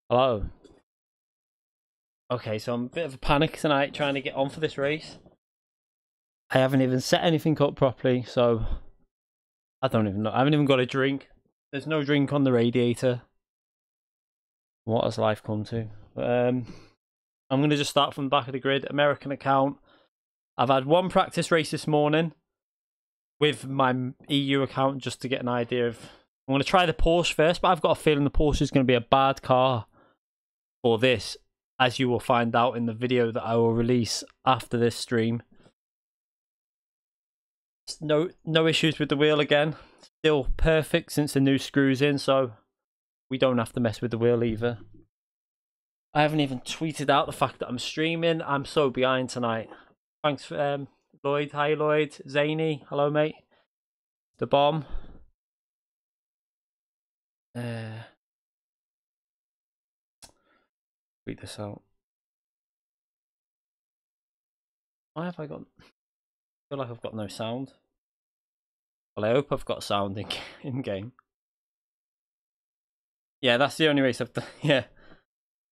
Hello. Okay, so I'm a bit of a panic tonight trying to get on for this race. I haven't even set anything up properly, so I don't even know. I haven't even got a drink. There's no drink on the radiator. What has life come to? I'm going to just start from the back of the grid. American account. I've had one practice race this morning with my EU account just to get an idea of... I'm going to try the Porsche first, but I've got a feeling the Porsche is going to be a bad car for this, as you will find out in the video that I will release after this stream. No issues with the wheel again. Still perfect since the new screws in, so we don't have to mess with the wheel either. I haven't even tweeted out the fact that I'm streaming. I'm so behind tonight. Thanks for Lloyd. Hi Lloyd. Zany. Hello mate. The bomb. Tweet this out. Why have I got... I feel like I've got no sound. Well, I hope I've got sound in game. Yeah, that's the only race I've done. Yeah,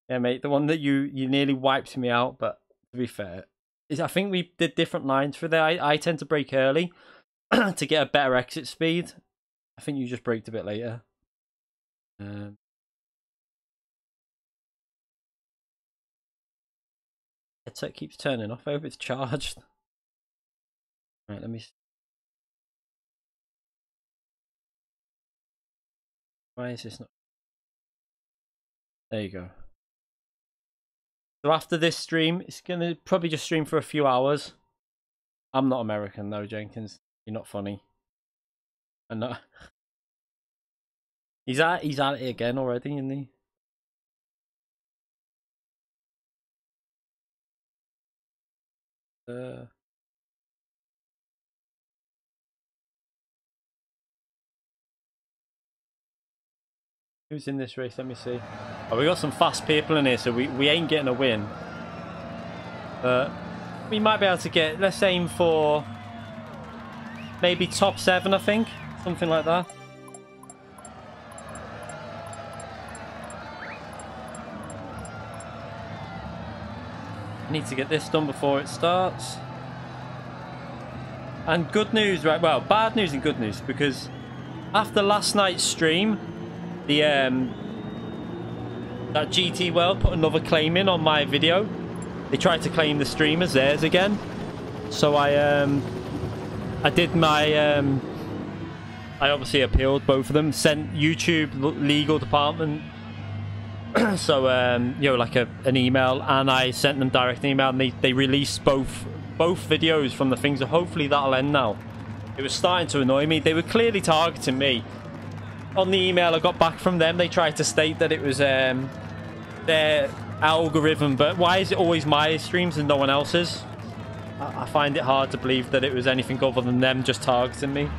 mate. The one that you nearly wiped me out, but to be fair, I think we did different lines for there. I tend to brake early to get a better exit speed. I think you just braked a bit later. Headset keeps turning off. I hope it's charged. Right, let me... Why is this not... There you go. So after this stream, it's going to probably just stream for a few hours. I'm not American though, Jenkins. You're not funny. I'm not... He's at it again already, isn't he? Who's in this race? Let me see. Oh, we got some fast people in here, so we ain't getting a win. But we might be able to get... Let's aim for maybe top 7, I think. Something like that. Need to get this done before it starts. And good news, right? Well, bad news and good news, because after last night's stream, the that GT World put another claim in on my video. They tried to claim the stream as theirs again. So I did my I obviously appealed both of them, sent YouTube legal department so you know, like an email, and I sent them direct email, and they released both videos from the things, so hopefully that'll end now. It was starting to annoy me. They were clearly targeting me. On the email I got back from them, they tried to state that it was their algorithm, but why is it always my streams and no one else's? I find it hard to believe that it was anything other than them just targeting me.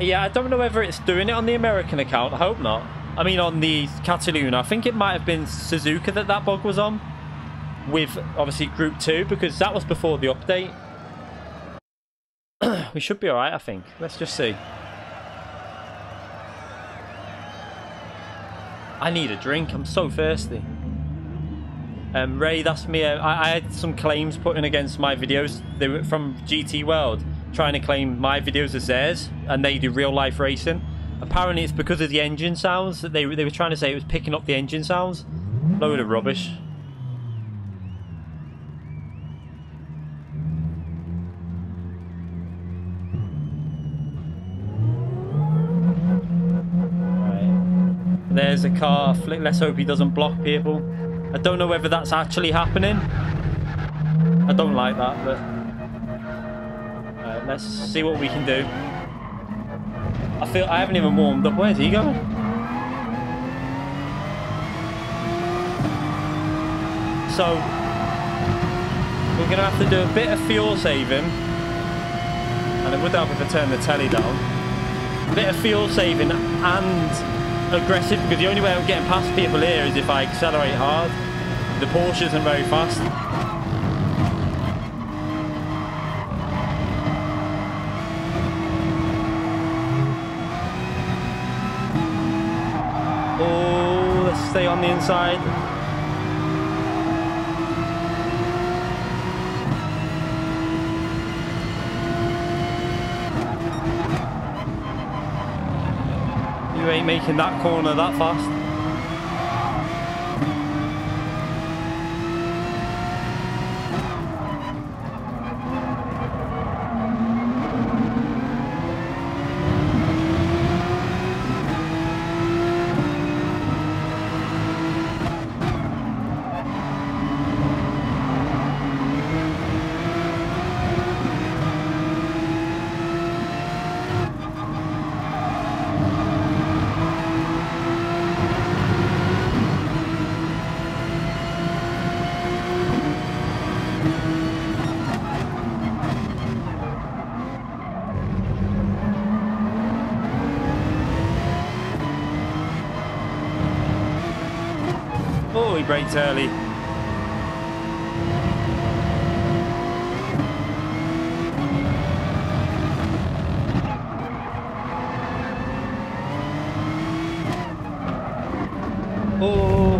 Yeah, I don't know whether it's doing it on the American account. I hope not. I mean, on the Cataluna, I think it might have been Suzuka that bug was on. With, obviously, Group 2, because that was before the update. We should be alright, I think. Let's just see. I need a drink. I'm so thirsty. Ray, that's me. I had some claims put in against my videos. They were from GT World, trying to claim my videos as theirs, and they do real life racing. Apparently it's because of the engine sounds that they were trying to say it was picking up the engine sounds. Load of rubbish. Right. There's a car. Let's hope he doesn't block people. I don't know whether that's actually happening. I don't like that, but let's see what we can do. I haven't even warmed up. Where's he going? So we're gonna have to do a bit of fuel saving, and it would help if I turn the telly down. A bit of fuel saving and aggressive, because the only way I'm getting past people here is if I accelerate hard. The Porsche isn't very fast. Oh, let's stay on the inside. You ain't making that corner that fast. Oh, he braked early. Oh,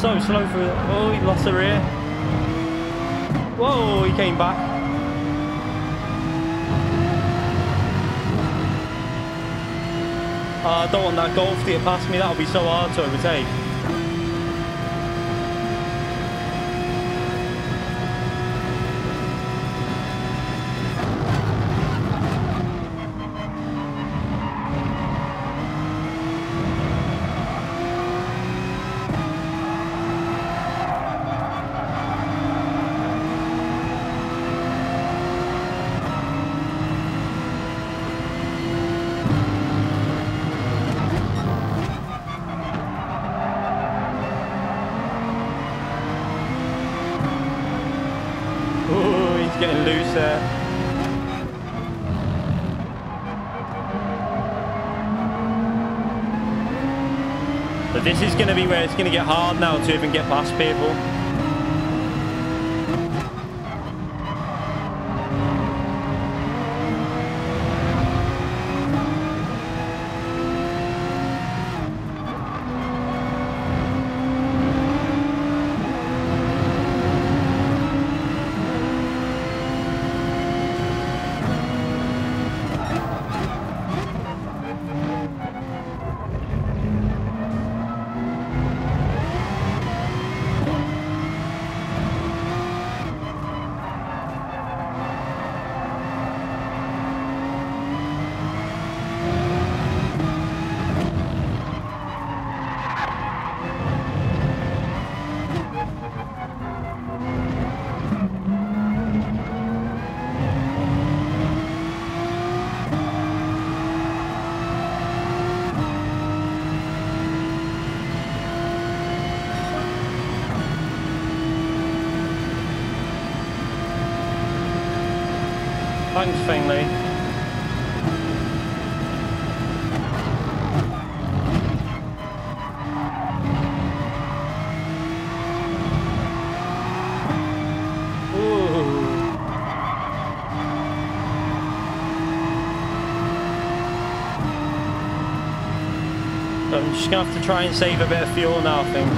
so slow for it. Oh, he lost the rear. Whoa, he came back. I don't want that Golf to get past me. That'll be so hard to overtake. Getting loose there. But this is going to be where it's going to get hard now to even get past people. Thanks, Finley. Ooh. I'm just gonna have to try and save a bit of fuel now, I think.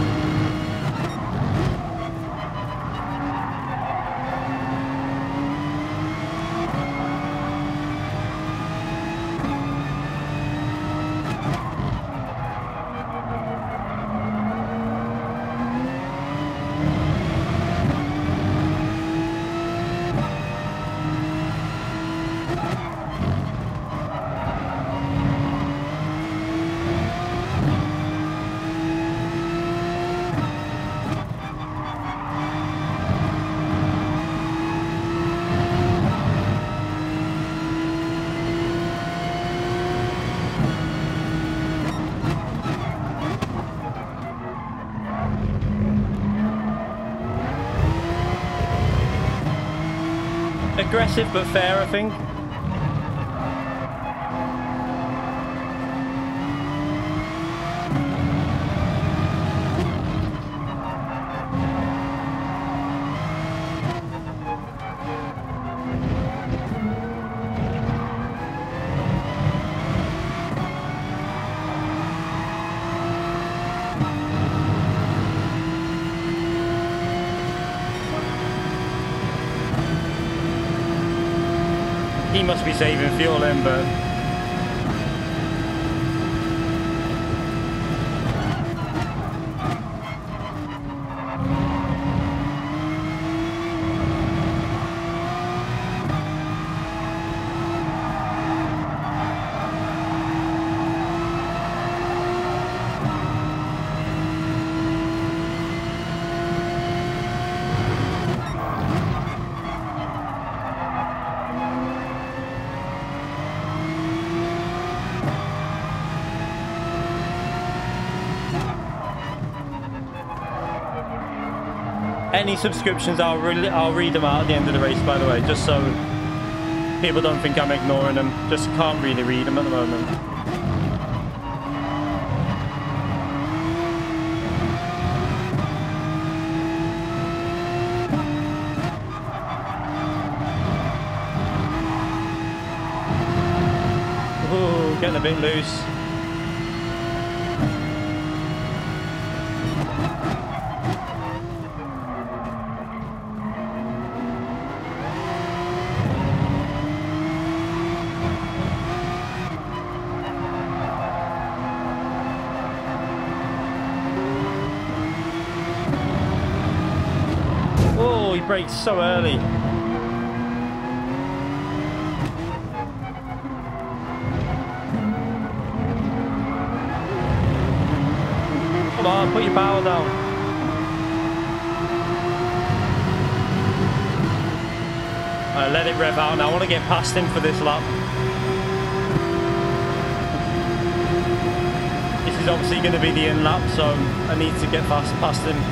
Aggressive but fair, I think. He must be saving fuel then, but... Any subscriptions, I'll read them out at the end of the race, by the way, just so people don't think I'm ignoring them. Just can't really read them at the moment. Ooh, getting a bit loose. He brakes so early. Come on, put your power down. Let it rev out now. I want to get past him for this lap. This is obviously going to be the in lap, so I need to get past him.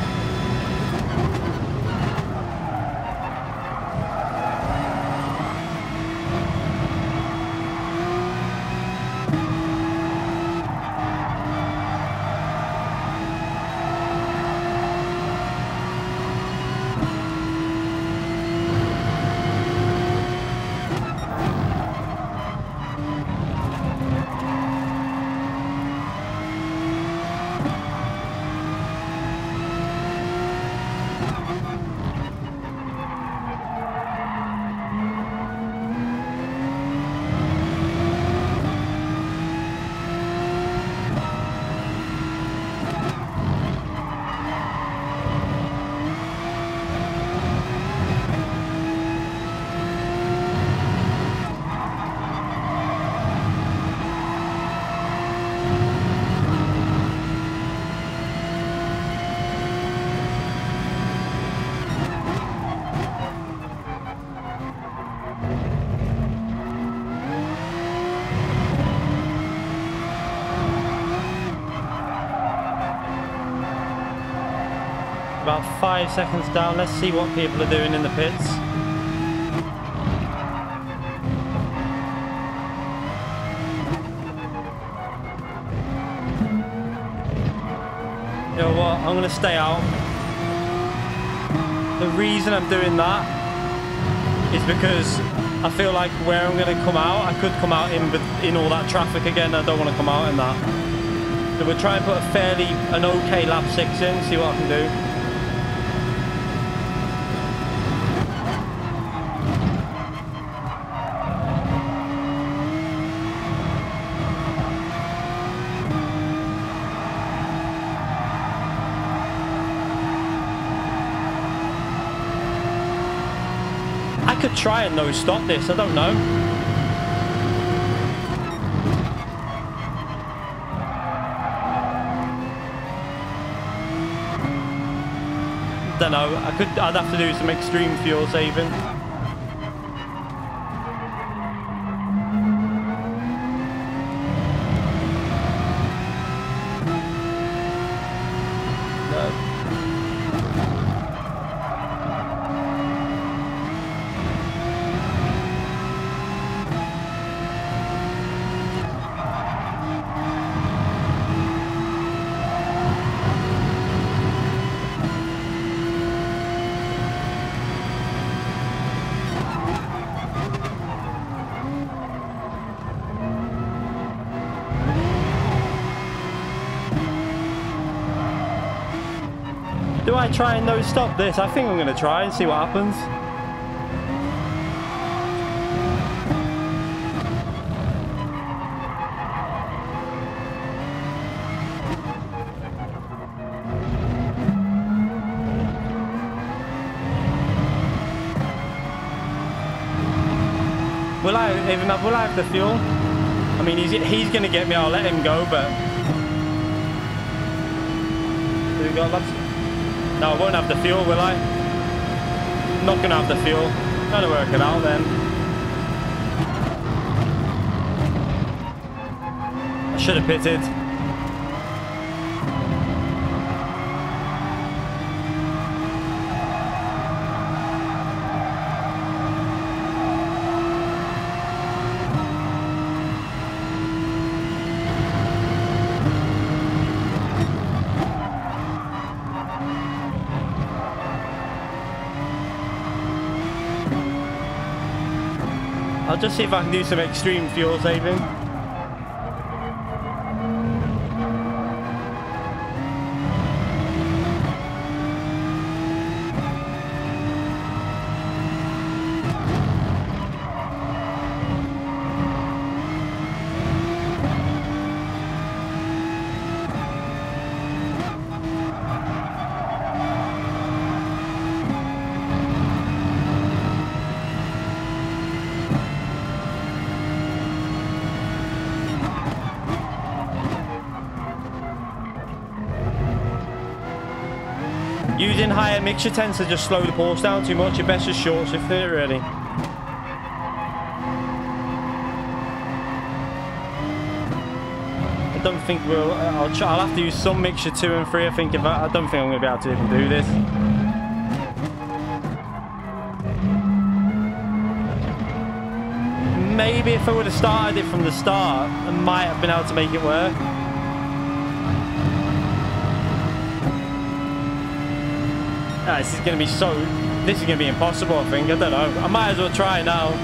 About 5 seconds down. Let's see what people are doing in the pits. You know what? I'm going to stay out. The reason I'm doing that is because I feel like where I'm going to come out, I could come out in all that traffic again. I don't want to come out in that. So we'll try and put an okay lap 6 in, see what I can do. I could try and no stop this, I don't know. Don't know, I'd have to do some extreme fuel saving. Do I try and no stop this? I think I'm going to try and see what happens. I have the fuel? I mean, he's going to get me. I'll let him go, but... Who we got, lads? No, I won't have the fuel, will I? Not going to have the fuel. Trying to work it out then. I should have pitted. I'll just see if I can do some extreme fuel saving. Using higher mixture tends to just slow the pulse down too much. You're best just short shift it, really. I don't think we'll... I'll have to use some mixture 2 and 3, I think. I don't think I'm going to be able to even do this. Maybe if I would have started it from the start, I might have been able to make it work. This is going to be impossible, I think. I don't know. I might as well try now.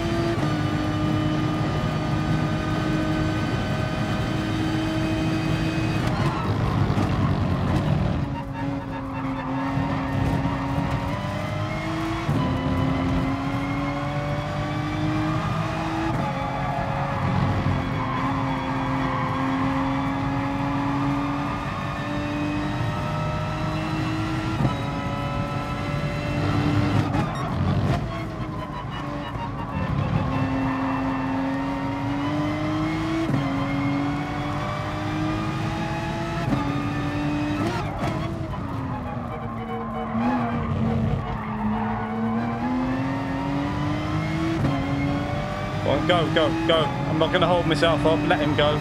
Go, go, go. I'm not going to hold myself up. Let him go.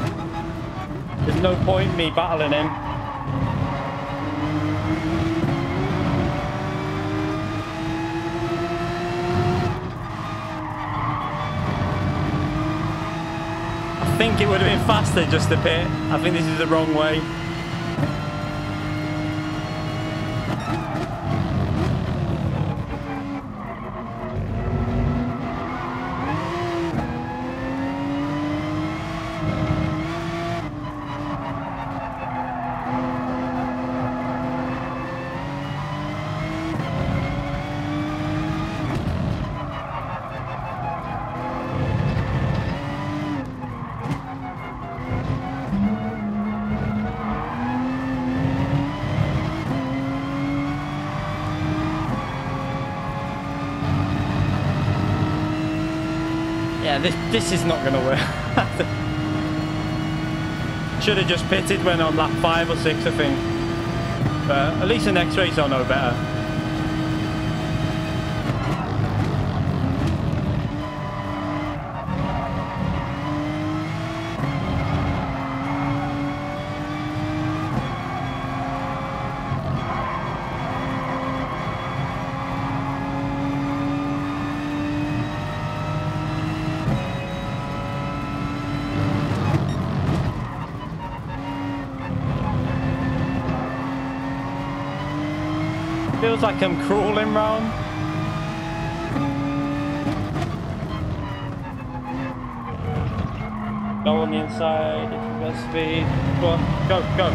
There's no point in me battling him. I think it would have been faster just a bit. I think this is the wrong way. Yeah, this is not going to work. Should have just pitted when on lap 5 or 6, I think. But at least the next race I'll know better. Feels like I'm crawling round. Go on the inside if you've got speed. Go on, go, go.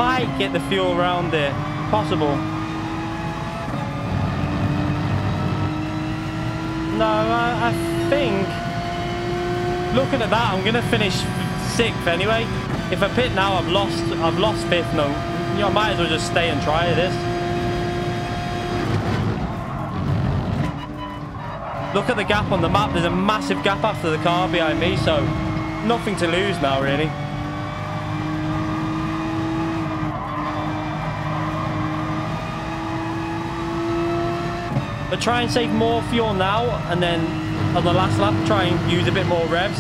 might get the fuel around there. Possible. No, I think, looking at that, I'm going to finish 6th anyway. If I pit now, I've lost 5th. No, you know, I might as well just stay and try this. Look at the gap on the map. There's a massive gap after the car behind me, so nothing to lose now, really. But try and save more fuel now, and then on the last lap, try and use a bit more revs.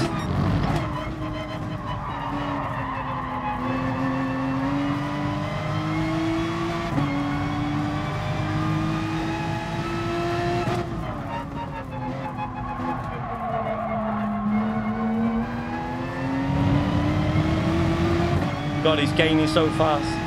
God, he's gaining so fast.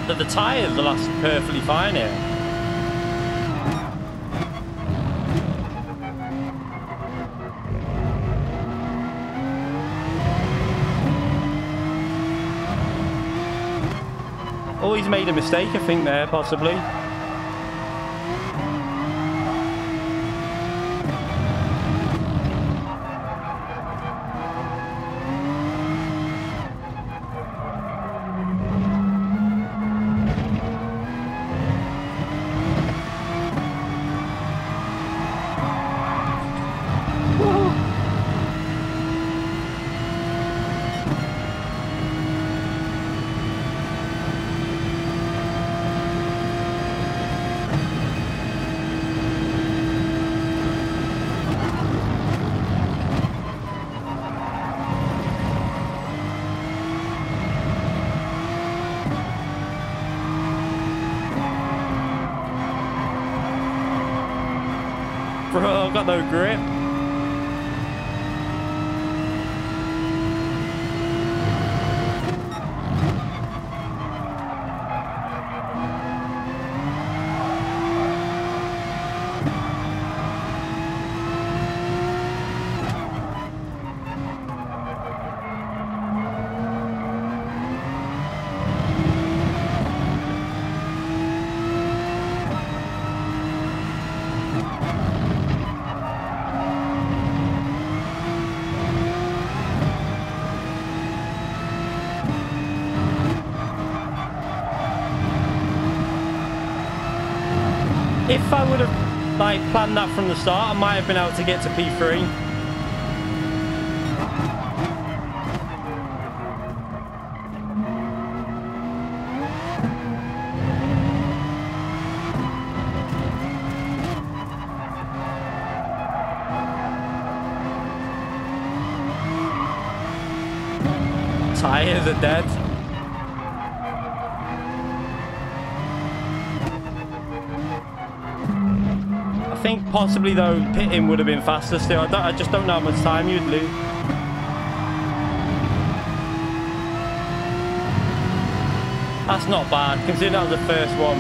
But the tyres will last perfectly fine here. Oh, he's made a mistake, I think, there, possibly. Bro, I've got no grip. If I would have like planned that from the start, I might have been able to get to P3. Tires are dead. I think possibly though pitting would have been faster still. I just don't know how much time you'd lose. That's not bad considering that was the first one.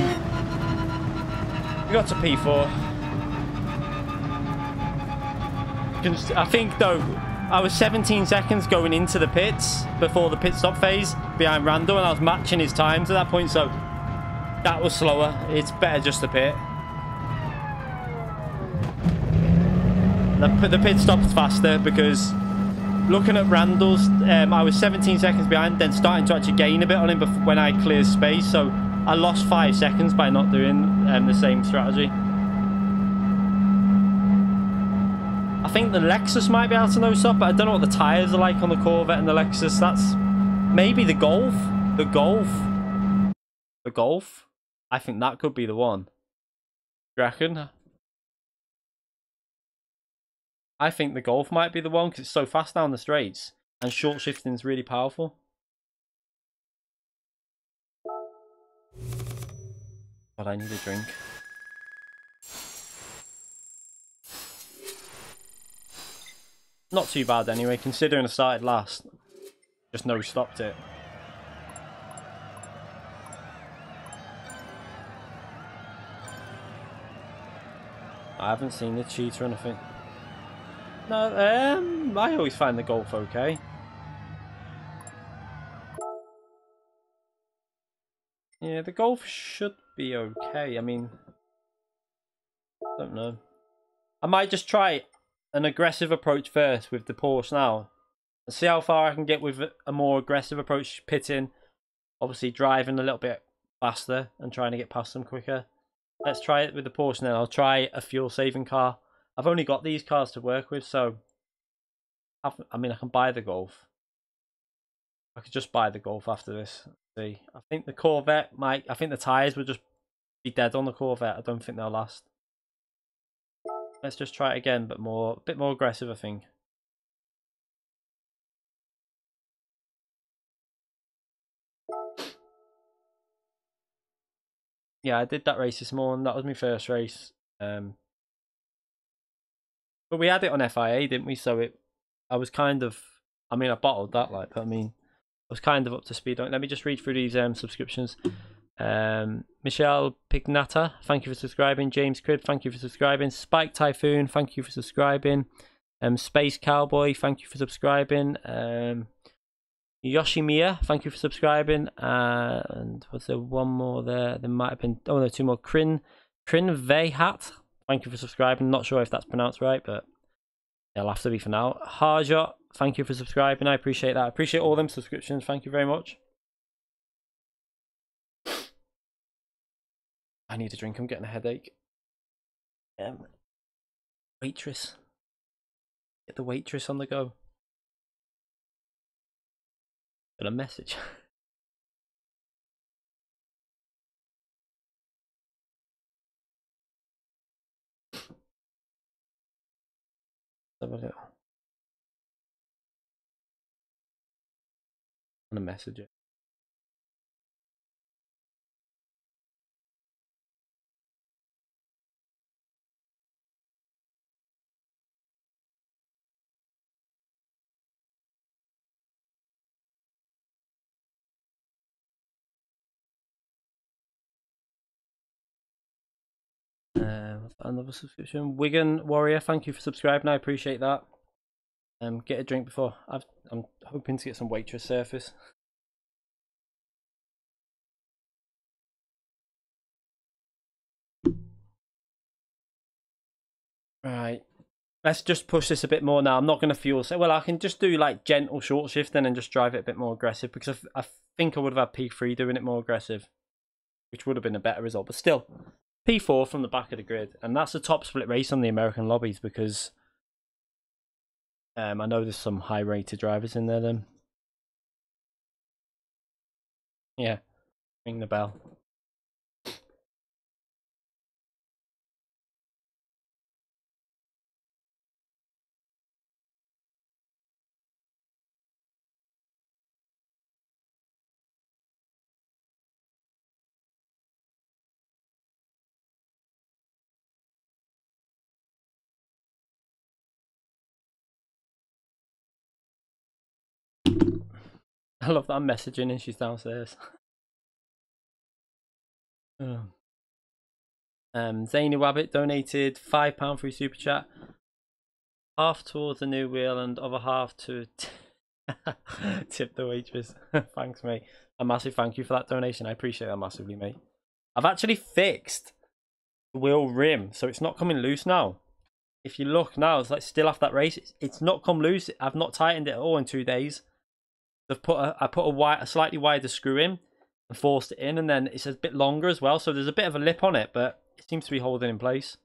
We got to P4. I think though I was 17 seconds going into the pits before the pit stop phase behind Randall, and I was matching his times at that point, so that was slower. It's better just to pit. The pit stop's faster because looking at Randall's, I was 17 seconds behind, then starting to actually gain a bit on him when I cleared space, so I lost 5 seconds by not doing the same strategy. I think the Lexus might be able to no stop, but I don't know what the tyres are like on the Corvette and the Lexus. That's maybe the Golf. The Golf. I think that could be the one. Do you reckon? I think the Golf might be the one because it's so fast down the straights and short shifting is really powerful. But I need a drink. Not too bad anyway, considering I started last. just no stopped it. I haven't seen the cheater or anything. No, I always find the Golf okay. Yeah, the Golf should be okay. I mean, I don't know. I might just try an aggressive approach first with the Porsche now. And see how far I can get with a more aggressive approach, pitting. Obviously driving a little bit faster and trying to get past them quicker. Let's try it with the Porsche now. I'll try a fuel-saving car. I've only got these cars to work with, so... I mean, I can buy the Golf. I could just buy the Golf after this. See, I think the Corvette might... I think the tyres will just be dead on the Corvette. I don't think they'll last. Let's just try it again, but a bit more aggressive, I think. Yeah, I did that race this morning. That was my first race. But we had it on FIA, didn't we? So I was kind of... I mean, I bottled that, like, but I mean... I was kind of up to speed on it. Let me just read through these subscriptions. Michelle Pignata, thank you for subscribing. James Cribb, thank you for subscribing. Spike Typhoon, thank you for subscribing. Space Cowboy, thank you for subscribing. Yoshimiya, thank you for subscribing. And was there one more there? There might have been... Oh, no, two more. Krin Vehat, thank you for subscribing. Not sure if that's pronounced right, but it'll have to be for now. Harjot, thank you for subscribing. I appreciate that. I appreciate all them subscriptions. Thank you very much. I need a drink. I'm getting a headache. Waitress. Get the waitress on the go. Got a message. Have a little. On a message. Another subscription. Wigan Warrior, thank you for subscribing. I appreciate that. Get a drink before. I'm hoping to get some waitress surface. Right. Let's just push this a bit more now. I'm not going to fuel. So, well, I can just do like gentle short shifting and just drive it a bit more aggressive because I think I would have had P3 doing it more aggressive, which would have been a better result. But still, P4 from the back of the grid. And that's a top split race on the American lobbies because I know there's some high rated drivers in there then. Yeah, ring the bell. I love that I'm messaging and she's downstairs. Zany Wabbit donated £5 through Super Chat. Half towards the new wheel and other half to tip the waitress. Thanks, mate. A massive thank you for that donation. I appreciate that massively, mate. I've actually fixed the wheel rim, so it's not coming loose now. If you look now, it's like still off that race. It's not come loose. I've not tightened it at all in 2 days. I put a slightly wider screw in and forced it in, and then it's a bit longer as well. So there's a bit of a lip on it, but it seems to be holding in place.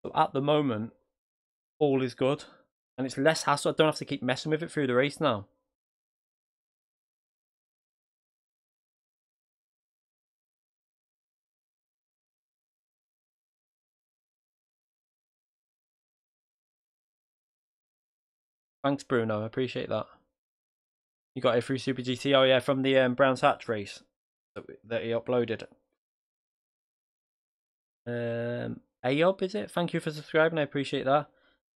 So at the moment, all is good, and it's less hassle. I don't have to keep messing with it through the race now. Thanks, Bruno. I appreciate that. You got it through Super GT. Oh yeah, from the Brands Hatch race that he uploaded. Ayob, is it? Thank you for subscribing. I appreciate that.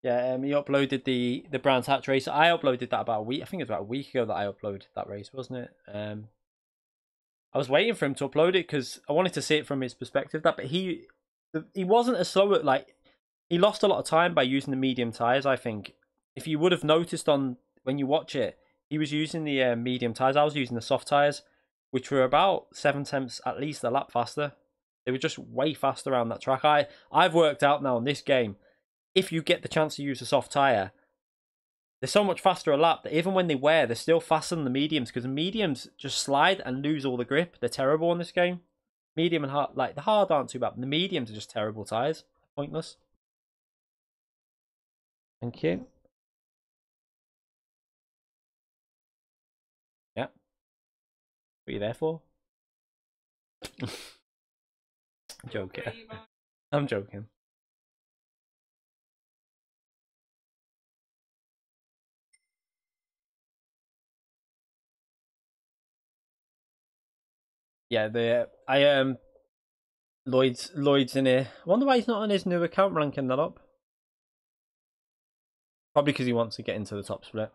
Yeah, he uploaded the Brands Hatch race. I uploaded that about a week. I think it was about a week ago that I uploaded that race, wasn't it? I was waiting for him to upload it because I wanted to see it from his perspective. But he wasn't as slow at, like, he lost a lot of time by using the medium tires. I think if you would have noticed on when you watch it, he was using the medium tires. I was using the soft tires, which were about 7/10 at least a lap faster. They were just way faster around that track. I've worked out now in this game, if you get the chance to use a soft tire, they're so much faster a lap that even when they wear, they're still faster than the mediums, because the mediums just slide and lose all the grip. They're terrible in this game. Medium and hard, like the hard aren't too bad, but the mediums are just terrible tires. Pointless. Thank you. Yeah. What are you there for? I'm joking. I'm joking. Yeah, Lloyd's in here. I wonder why he's not on his new account ranking that up. Probably because he wants to get into the top split.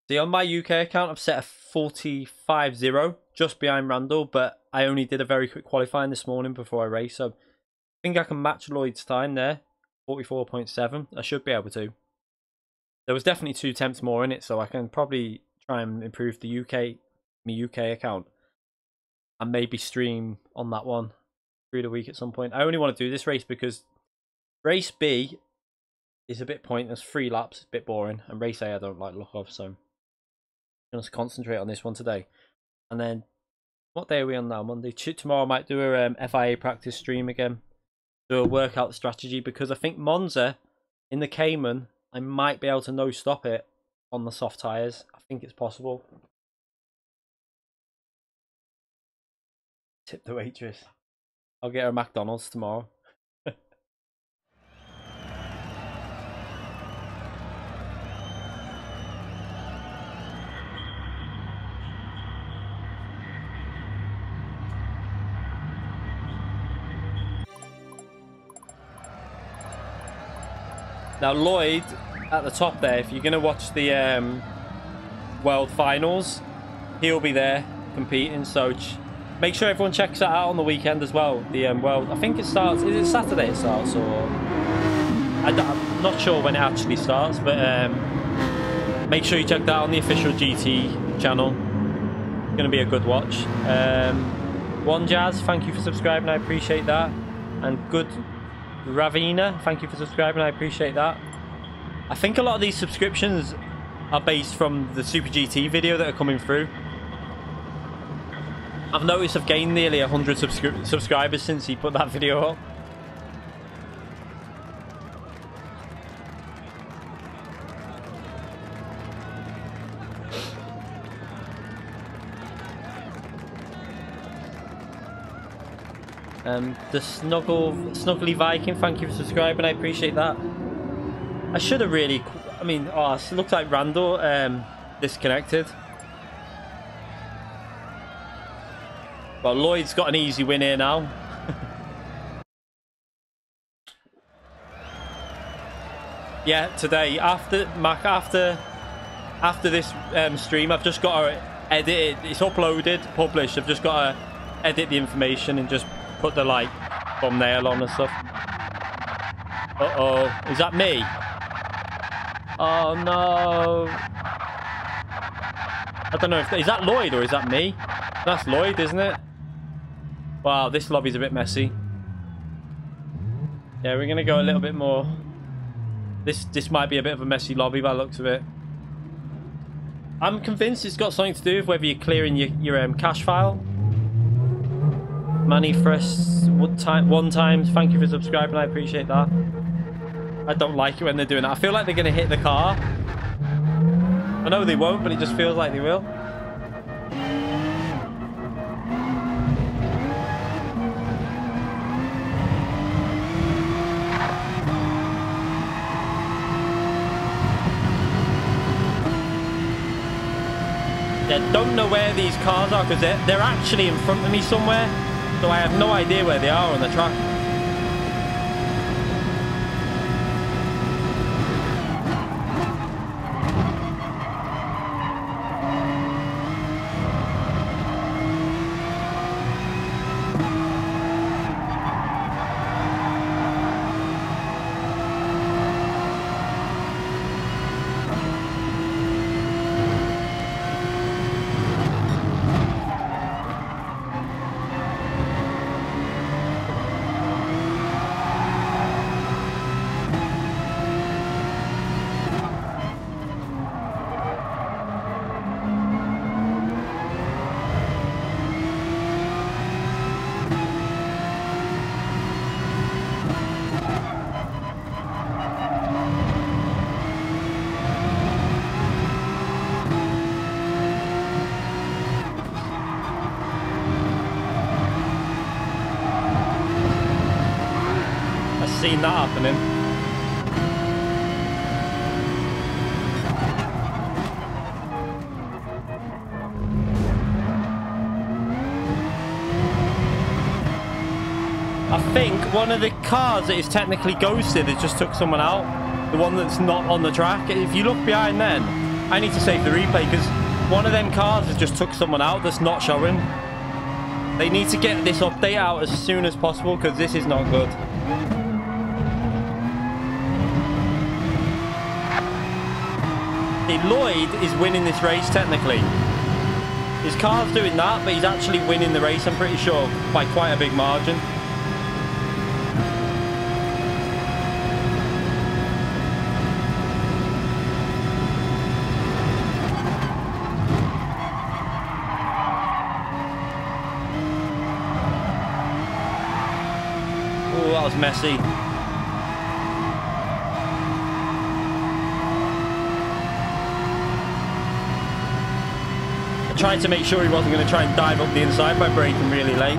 See, on my UK account, I've set a 45-0 just behind Randall, but I only did a very quick qualifying this morning before I race, so I think I can match Lloyd's time there, 44.7. I should be able to. There was definitely 2 attempts more in it, so I can probably try and improve the my UK account and maybe stream on that one through the week at some point. I only want to do this race because race B is a bit pointless, 3 laps, a bit boring, and race A I don't like the look of, so I'm going to concentrate on this one today. And then, what day are we on now? Monday. Tomorrow I might do a FIA practice stream again, do a workout strategy, because I think Monza in the Cayman, I might be able to no stop it on the soft tyres. I think it's possible. Tip the waitress. I'll get her a McDonald's tomorrow. Now Lloyd at the top there, if you're going to watch the World Finals, he'll be there competing, so make sure everyone checks that out on the weekend as well. The World, I think it starts, is it Saturday it starts, or I'm not sure when it actually starts, but make sure you check that out on the official GT channel. It's going to be a good watch. One Jazz, thank you for subscribing, I appreciate that. And Good Ravina, thank you for subscribing, I appreciate that. I think a lot of these subscriptions are based from the Super GT video that are coming through. I've noticed I've gained nearly 100 subscribers since he put that video up. The Snuggly Viking, thank you for subscribing, I appreciate that. I should have really, I mean, oh, it looks like Randall disconnected. Well, Lloyd's got an easy win here now. Yeah, today, after this stream, I've just got to edit it. It's uploaded, published. I've just got to edit the information and just put the like thumbnail on and stuff. Uh-oh, is that me? Oh no. I don't know if is that Lloyd or is that me? That's Lloyd, isn't it? Wow, this lobby's a bit messy. Yeah, we're gonna go a little bit more. This might be a bit of a messy lobby by the looks of it. I'm convinced it's got something to do with whether you're clearing your cache file. Manifest one time, thank you for subscribing, I appreciate that. I don't like it when they're doing that. I feel like they're going to hit the car. I know they won't, but it just feels like they will. I don't know where these cars are because they're actually in front of me somewhere. So I have no idea where they are on the track. seen that happening. I think one of the cars that is technically ghosted has just took someone out. The one that's not on the track. If you look behind then, I need to save the replay because one of them cars has just took someone out that's not showing. They need to get this update out as soon as possible because this is not good. Lloyd is winning this race technically. His car's doing that, but he's actually winning the race, I'm pretty sure, by quite a big margin. Oh, that was messy. I tried to make sure he wasn't going to try and dive up the inside by braking really late.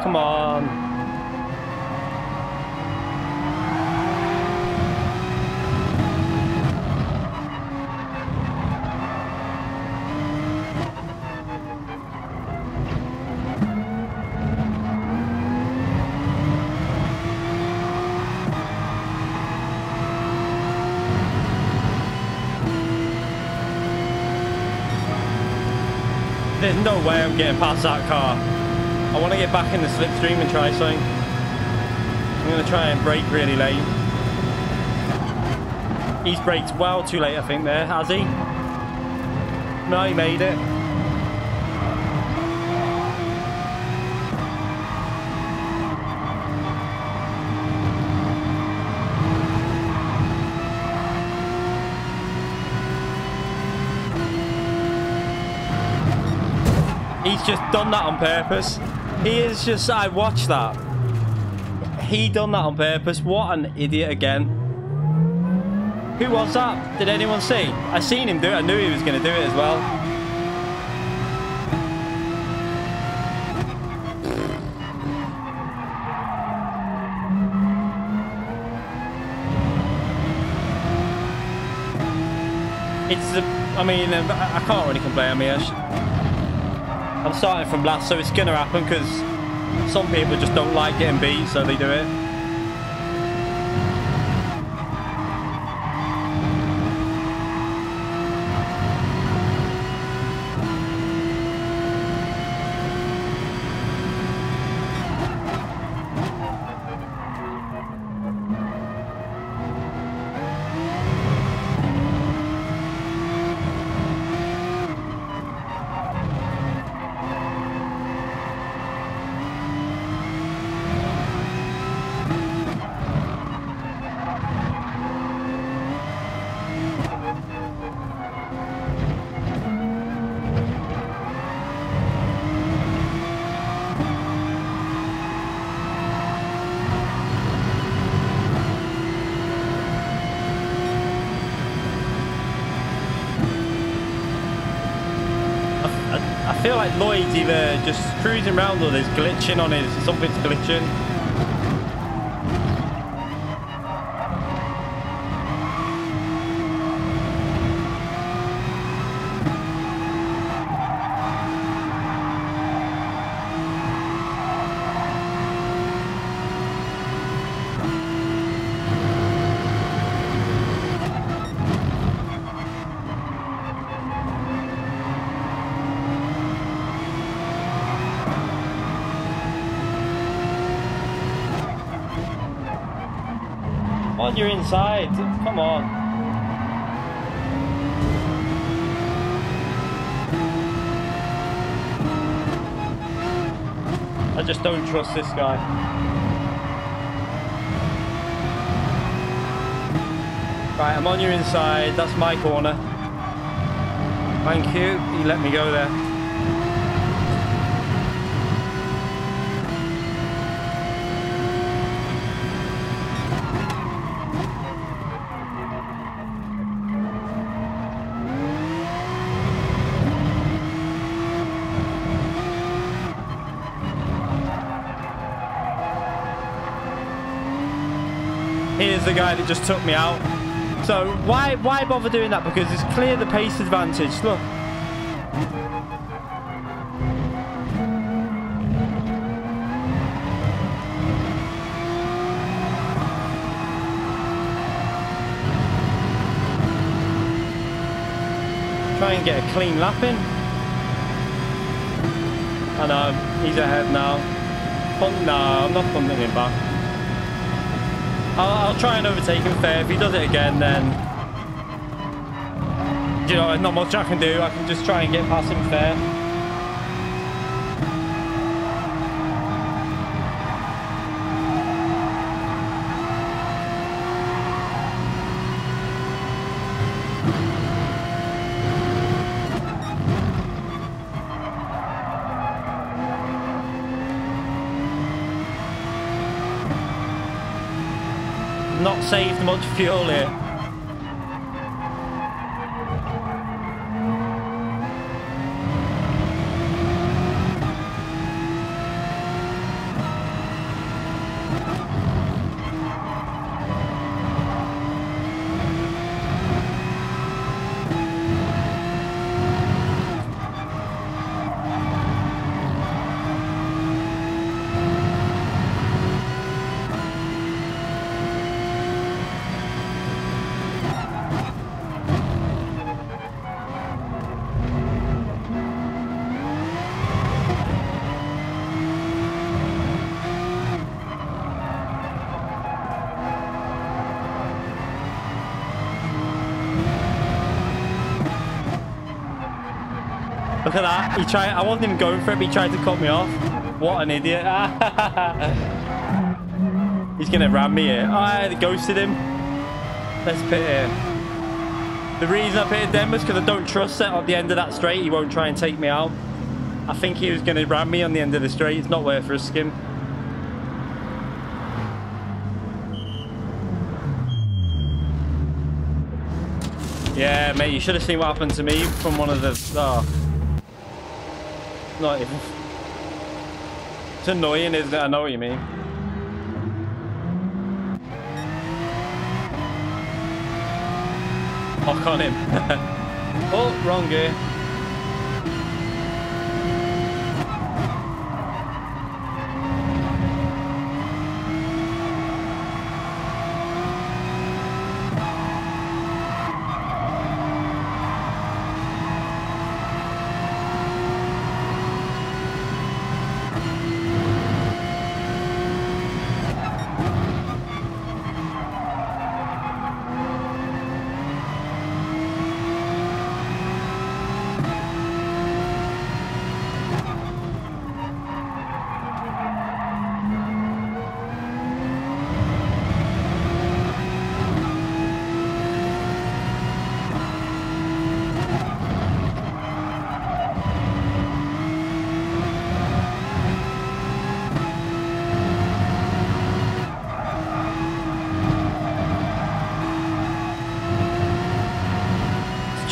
Come on. There's no way I'm getting past that car. I want to get back in the slipstream and try something. I'm going to try and brake really late. He's braked well too late, I think, there. Has he? No, he made it. He's just done that on purpose. He is just, I watched that. He done that on purpose. What an idiot again. Who was that? Did anyone see? I seen him do it. I knew he was going to do it as well. It's the, I mean, I can't really complain. I mean, I'm starting from last, so it's going to happen because some people just don't like getting beat, so they do it. I feel like Lloyd's either just cruising around or there's glitching on his, something's glitching. On your inside. Come on. I just don't trust this guy. Right, I'm on your inside. That's my corner. Thank you. You let me go there. Here's the guy that just took me out. So why bother doing that? Because it's clear the pace advantage. Look. Try and get a clean lap in. I know, he's ahead now. No, I'm not punting him back. I'll try and overtake him fair. If he does it again, then you know, not much I can do. I can just try and get past him fair. Not saved much fuel here. Look at that. He tried. I wasn't even going for it, but he tried to cut me off. What an idiot. He's going to ram me here. I ghosted him. Let's pit here. The reason I pitted them was because I don't trust that at the end of that straight he won't try and take me out. I think he was going to ram me on the end of the straight. It's not worth risking. Yeah, mate, you should have seen what happened to me from one of the... Oh. Not even... It's annoying, isn't it? I know what you mean. Hook on him. Oh, wrong gear.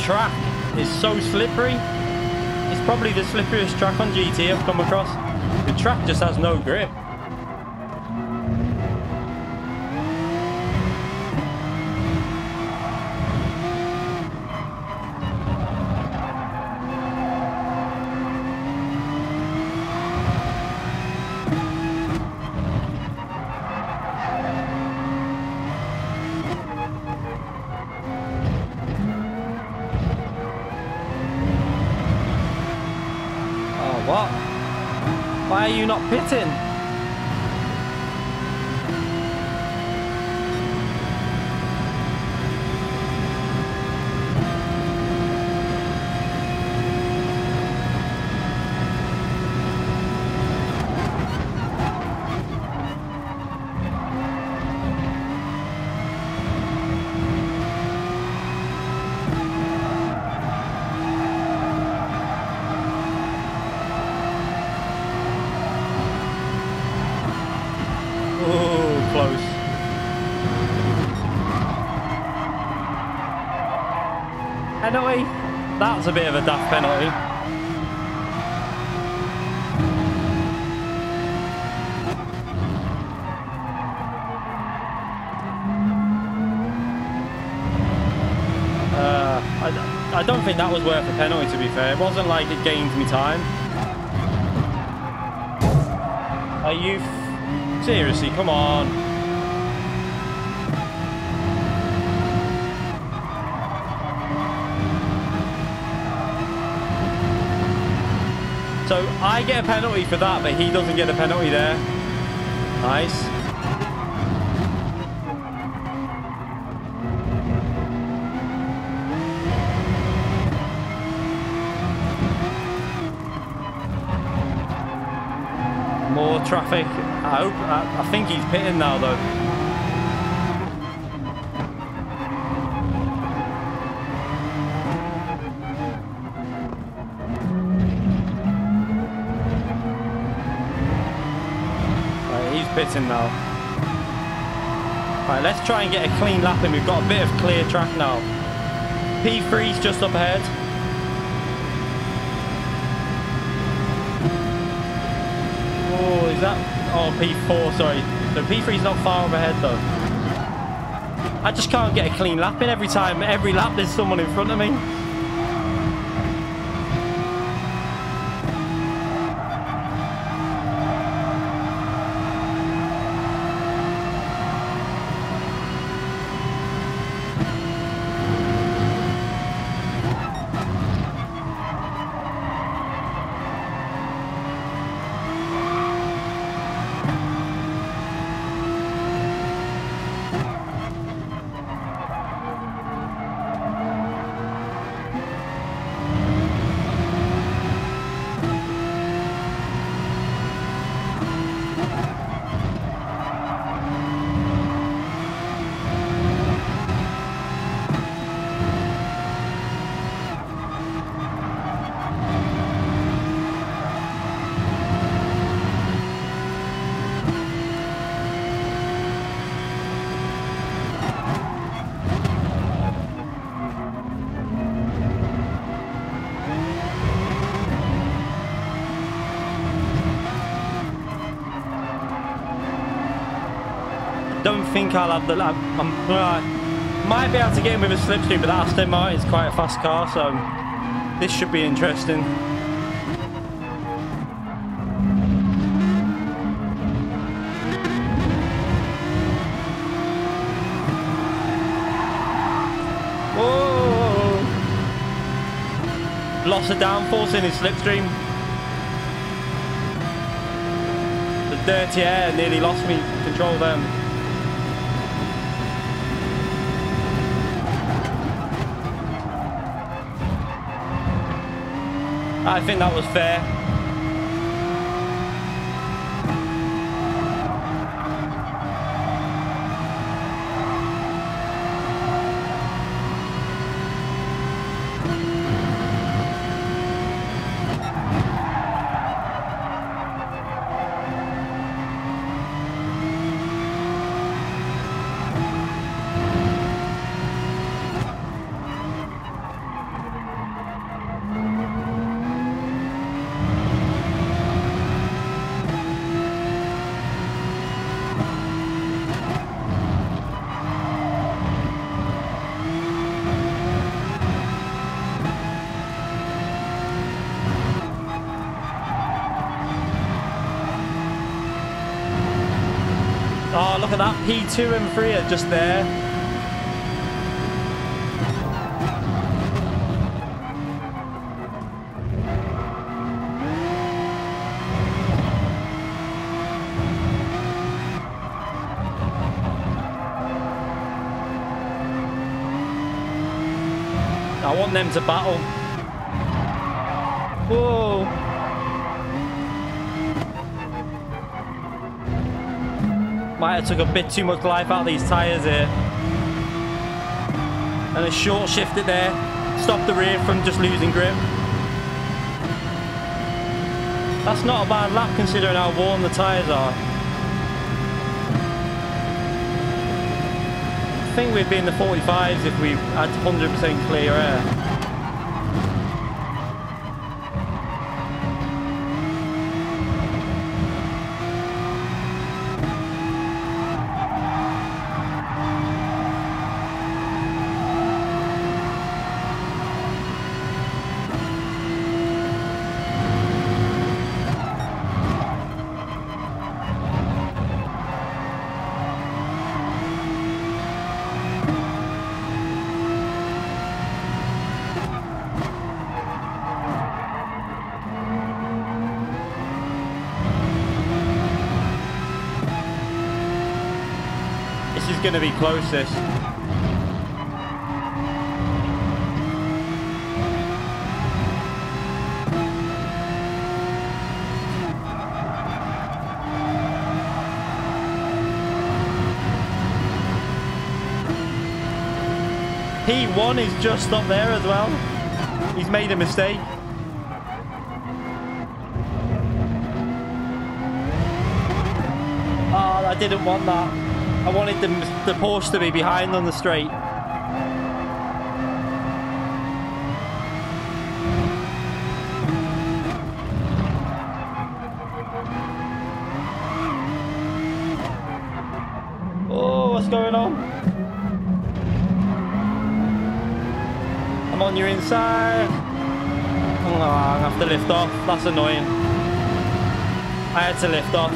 Track is so slippery. It's probably the slipperiest track on GT I've come across. The track just has no grip. What? Why are you not pitting? close. Penalty? That's a bit of a daft penalty. I don't think that was worth a penalty, to be fair. It wasn't like it gained me time. Are you... seriously, come on. So I get a penalty for that, but he doesn't get a penalty there. Nice. More traffic. I think he's pitting now though. Right, he's pitting now. Right, let's try and get a clean lap in. We've got a bit of clear track now. P3's just up ahead. Oh, is that... oh, P4, sorry. So P3's not far up ahead, though. I just can't get a clean lap in every time. Every lap there's someone in front of me. Don't think I'll have the lap. Might be able to get him with a slipstream, but that Aston Martin is quite a fast car, so this should be interesting. Whoa! Lost of downforce in his slipstream. The dirty air nearly lost me control then. I think that was fair. Oh, look at that. P2 and 3 are just there. I want them to battle. Whoa. Might have took a bit too much life out of these tyres here. And a short shifted there. Stopped the rear from just losing grip. That's not a bad lap considering how worn the tyres are. think we'd be in the 45s if we had 100% clear air. This is going to be closest. P1 is just up there as well. He's made a mistake. Oh, I didn't want that. I wanted the Porsche to be behind on the straight. Oh, what's going on? I'm on your inside. Oh, I have to lift off. That's annoying. I had to lift off.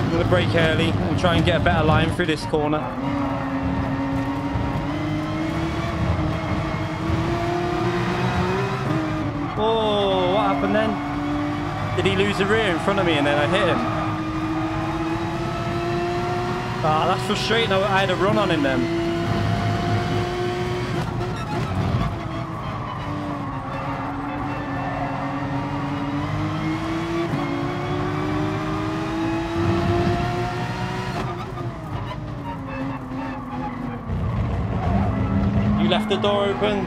I'm going to brake early and try and get a better line through this corner. Oh, what happened then? Did he lose the rear in front of me and then I hit him? Ah, that's frustrating. I had a run on him then. Left the door open.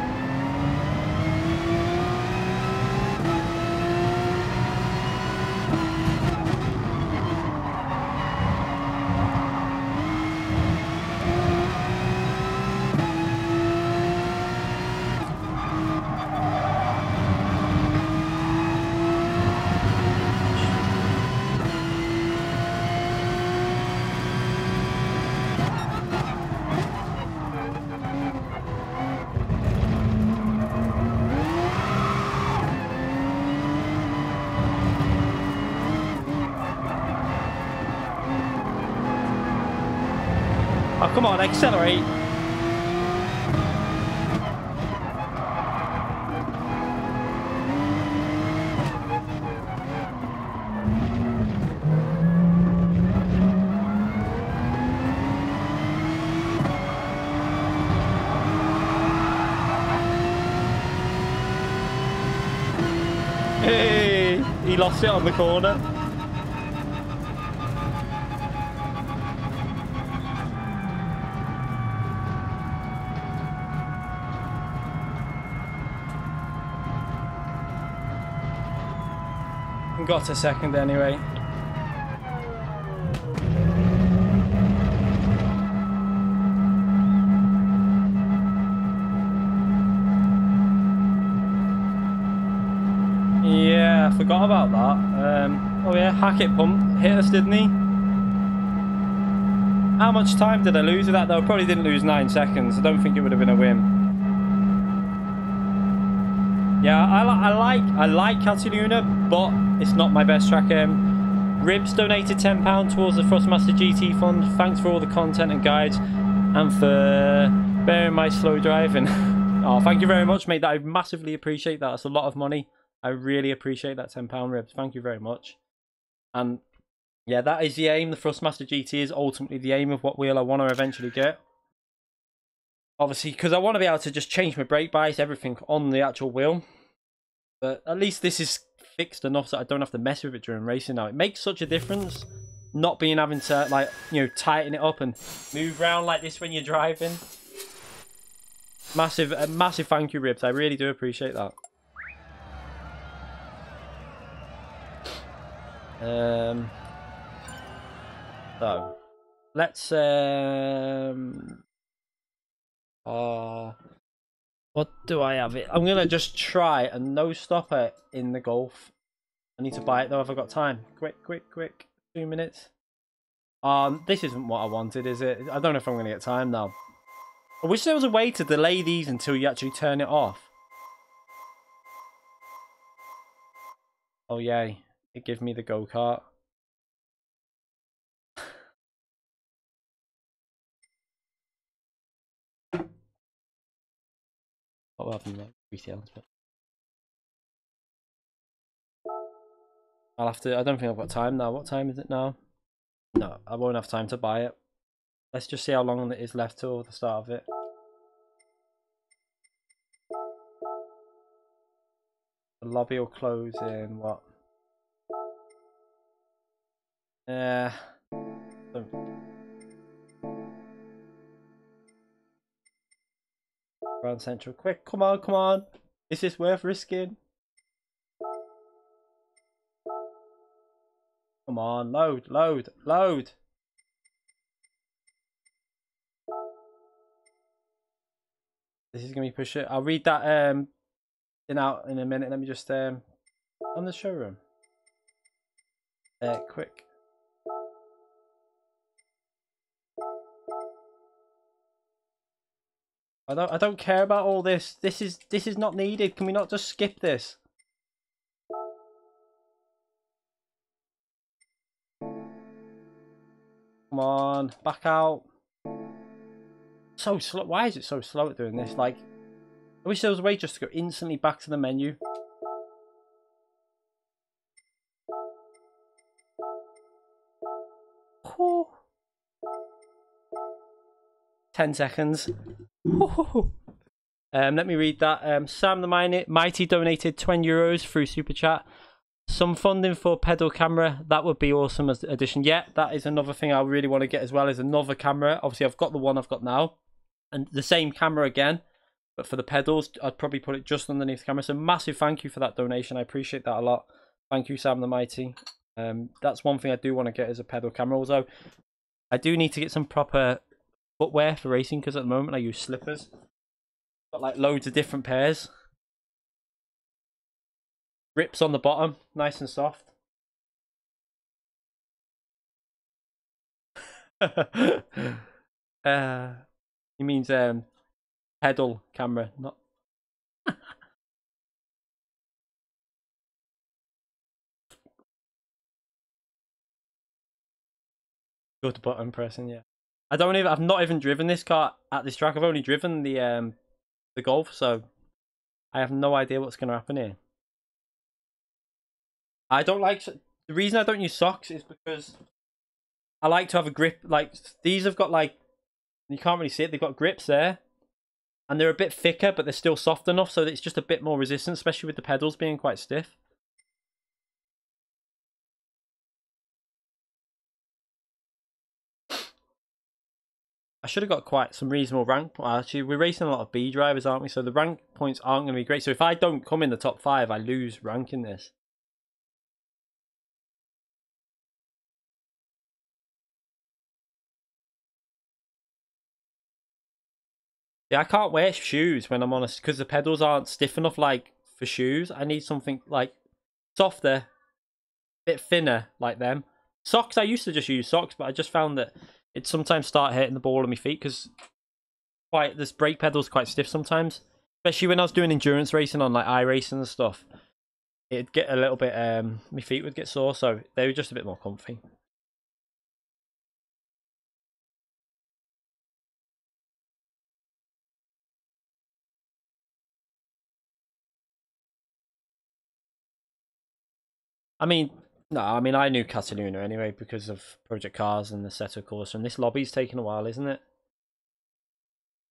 Oh, come on, accelerate. Hey, he lost it on the corner. Got a second anyway. Yeah, I forgot about that. Oh yeah, Hackett pump hit us, didn't he? How much time did I lose with that though? I probably didn't lose 9 seconds. I don't think it would have been a win. Yeah, I like Cataluna, but it's not my best track. Ribs donated £10 towards the Thrustmaster GT fund. Thanks for all the content and guides and for bearing my slow driving. Oh, thank you very much, mate. I massively appreciate that. That's a lot of money. I really appreciate that £10, Ribs. Thank you very much. And yeah, that is the aim. The Thrustmaster GT is ultimately the aim of what wheel I want to eventually get. Obviously, because I want to be able to just change my brake bias, everything on the actual wheel. But at least this is fixed enough so I don't have to mess with it during racing now. It makes such a difference not being having to, like, you know, tighten it up and move around like this when you're driving. Massive thank you, Ribs. I really do appreciate that. So let's what do I have it? I'm gonna just try a no stopper in the Golf. I need to buy it though if I've got time. Quick. 2 minutes. This isn't what I wanted, is it? I don't know if I'm gonna get time now. I wish there was a way to delay these until you actually turn it off. Oh yay. It gives me the go-kart. What happened there? I'll have to. I don't think I've got time now. What time is it now? No, I won't have time to buy it. Let's just see how long it is left till the start of it. The lobby will close in what? Grand Central, quick! Come on! Is this worth risking? Come on, load! This is gonna be push it. I'll read that out in a minute. Let me just on the showroom. Quick. I don't care about all this. This is not needed. Can we not just skip this? Come on, back out. So slow. Why is it so slow at doing this? Like, I wish there was a way just to go instantly back to the menu. Whew. 10 seconds. Let me read that. Sam the Mighty donated €20 through Super Chat. Some funding for pedal camera. That would be awesome as addition. Yeah, that is another thing I really want to get as well, is another camera. Obviously, I've got the one I've got now. And the same camera again. But for the pedals, I'd probably put it just underneath the camera. So massive thank you for that donation. I appreciate that a lot. Thank you, Sam the Mighty. That's one thing I do want to get, is a pedal camera. Although, I do need to get some proper footwear for racing, because at the moment I use slippers. Got like loads of different pairs. Grips on the bottom, nice and soft. He means pedal camera, not. Good button pressing, yeah. I've not even driven this car at this track. I've only driven the Golf, so I have no idea what's going to happen here. I don't like, the reason I don't use socks is because I like to have a grip. Like, these have got, like, you can't really see it, they've got grips there, and they're a bit thicker, but they're still soft enough so that it's just a bit more resistant, especially with the pedals being quite stiff. I should have got quite some reasonable rank. Actually, we're racing a lot of B drivers, aren't we? So the rank points aren't going to be great. So if I don't come in the top 5, I lose rank in this. Yeah, I can't wear shoes when I'm on because the pedals aren't stiff enough, like, for shoes. I need something, like, softer, bit thinner, like them. Socks, I used to just use socks, but I just found that it sometimes start hitting the ball of my feet because this brake pedal's quite stiff sometimes. Especially when I was doing endurance racing on, like, iRacing and stuff. It'd get a little bit, my feet would get sore, so they were just a bit more comfy. I mean, no, I mean, I knew Cataluna anyway because of Project Cars and the Seto course, and this lobby's taken a while, isn't it?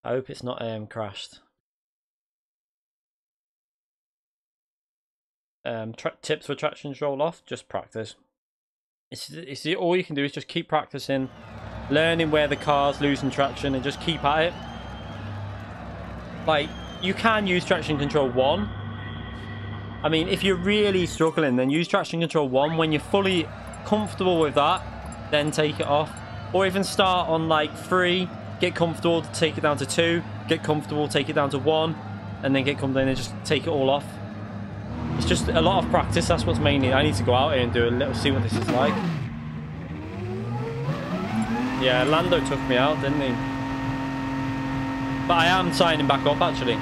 I hope it's not crashed. Tips for traction roll off, just practice. It's all you can do is just keep practicing, learning where the car's losing traction, and just keep at it. like, you can use traction control 1. I mean, if you're really struggling, then use traction control 1. When you're fully comfortable with that, then take it off. Or even start on like 3, get comfortable, take it down to 2, get comfortable, take it down to 1, and then get comfortable and just take it all off. It's just a lot of practice. That's what's mainly. I need to go out here and do a little, see what this is like. Yeah, Lando took me out, didn't he? But I am signing back up, actually.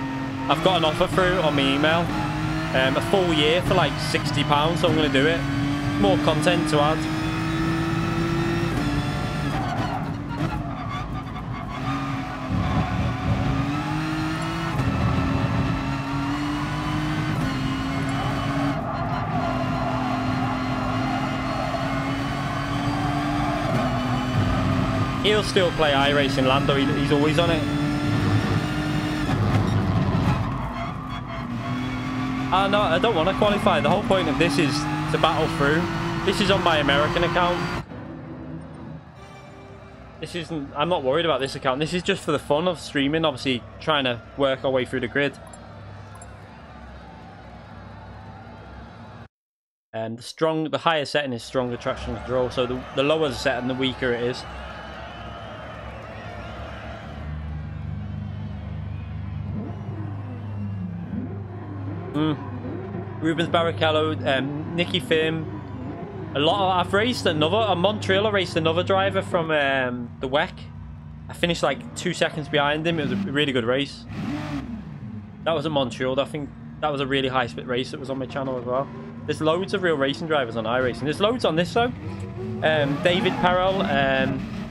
I've got an offer through on my email. A full year for like £60, so I'm going to do it. More content to add. He'll still play iRacing, Lando. He's always on it. No, I don't want to qualify. The whole point of this is to battle through. This is on my American account. This isn't... I'm not worried about this account. This is just for the fun of streaming. Obviously, trying to work our way through the grid. And the higher setting is stronger traction control. So the lower the setting, the weaker it is. Rubens Barrichello, Nicky Phim. I've raced another. In Montreal, I raced another driver from the WEC. I finished like 2 seconds behind him. It was a really good race. That was at Montreal. I think that was a really high split race that was on my channel as well. There's loads of real racing drivers on iRacing. There's loads on this though. David Perel,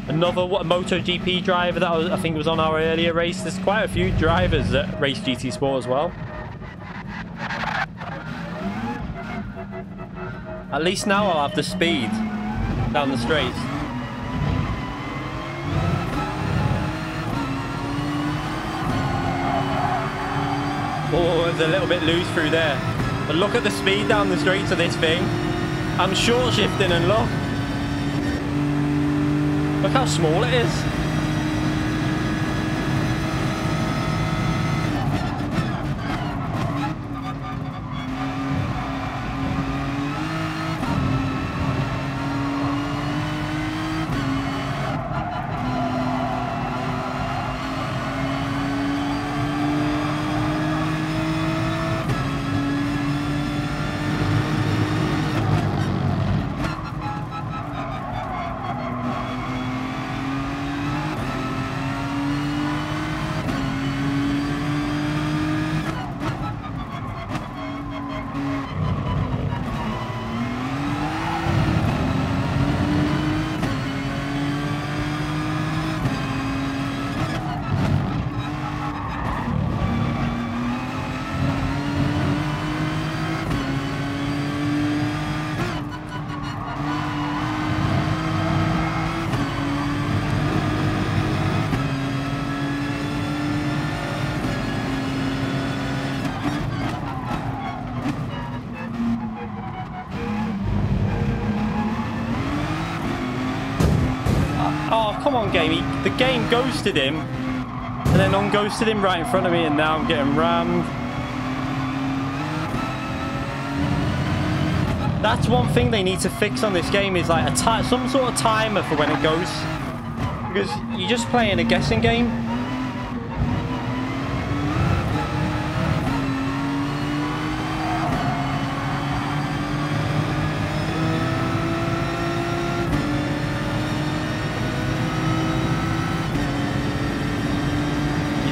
another MotoGP driver that I think was on our earlier race. There's quite a few drivers that race GT Sport as well. At least now I'll have the speed down the straight. Oh, it's a little bit loose through there. But look at the speed down the straight to this thing. I'm short shifting and look how small it is. Oh, come on, game. The game ghosted him. And then unghosted him right in front of me, and now I'm getting rammed. That's one thing they need to fix on this game, is like some sort of timer for when it goes. Because you're just playing a guessing game.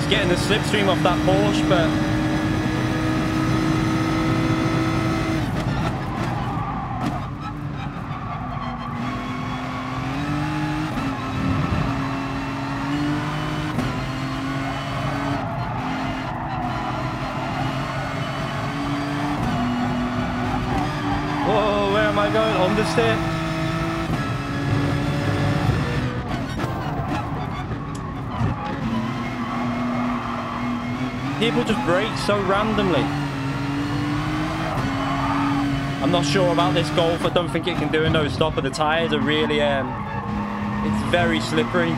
Getting the slipstream off that Porsche, but whoa, where am I going? Understeer. People just brake so randomly. I'm not sure about this Golf. I don't think it can do a no stop, but the tyres are really, it's very slippery.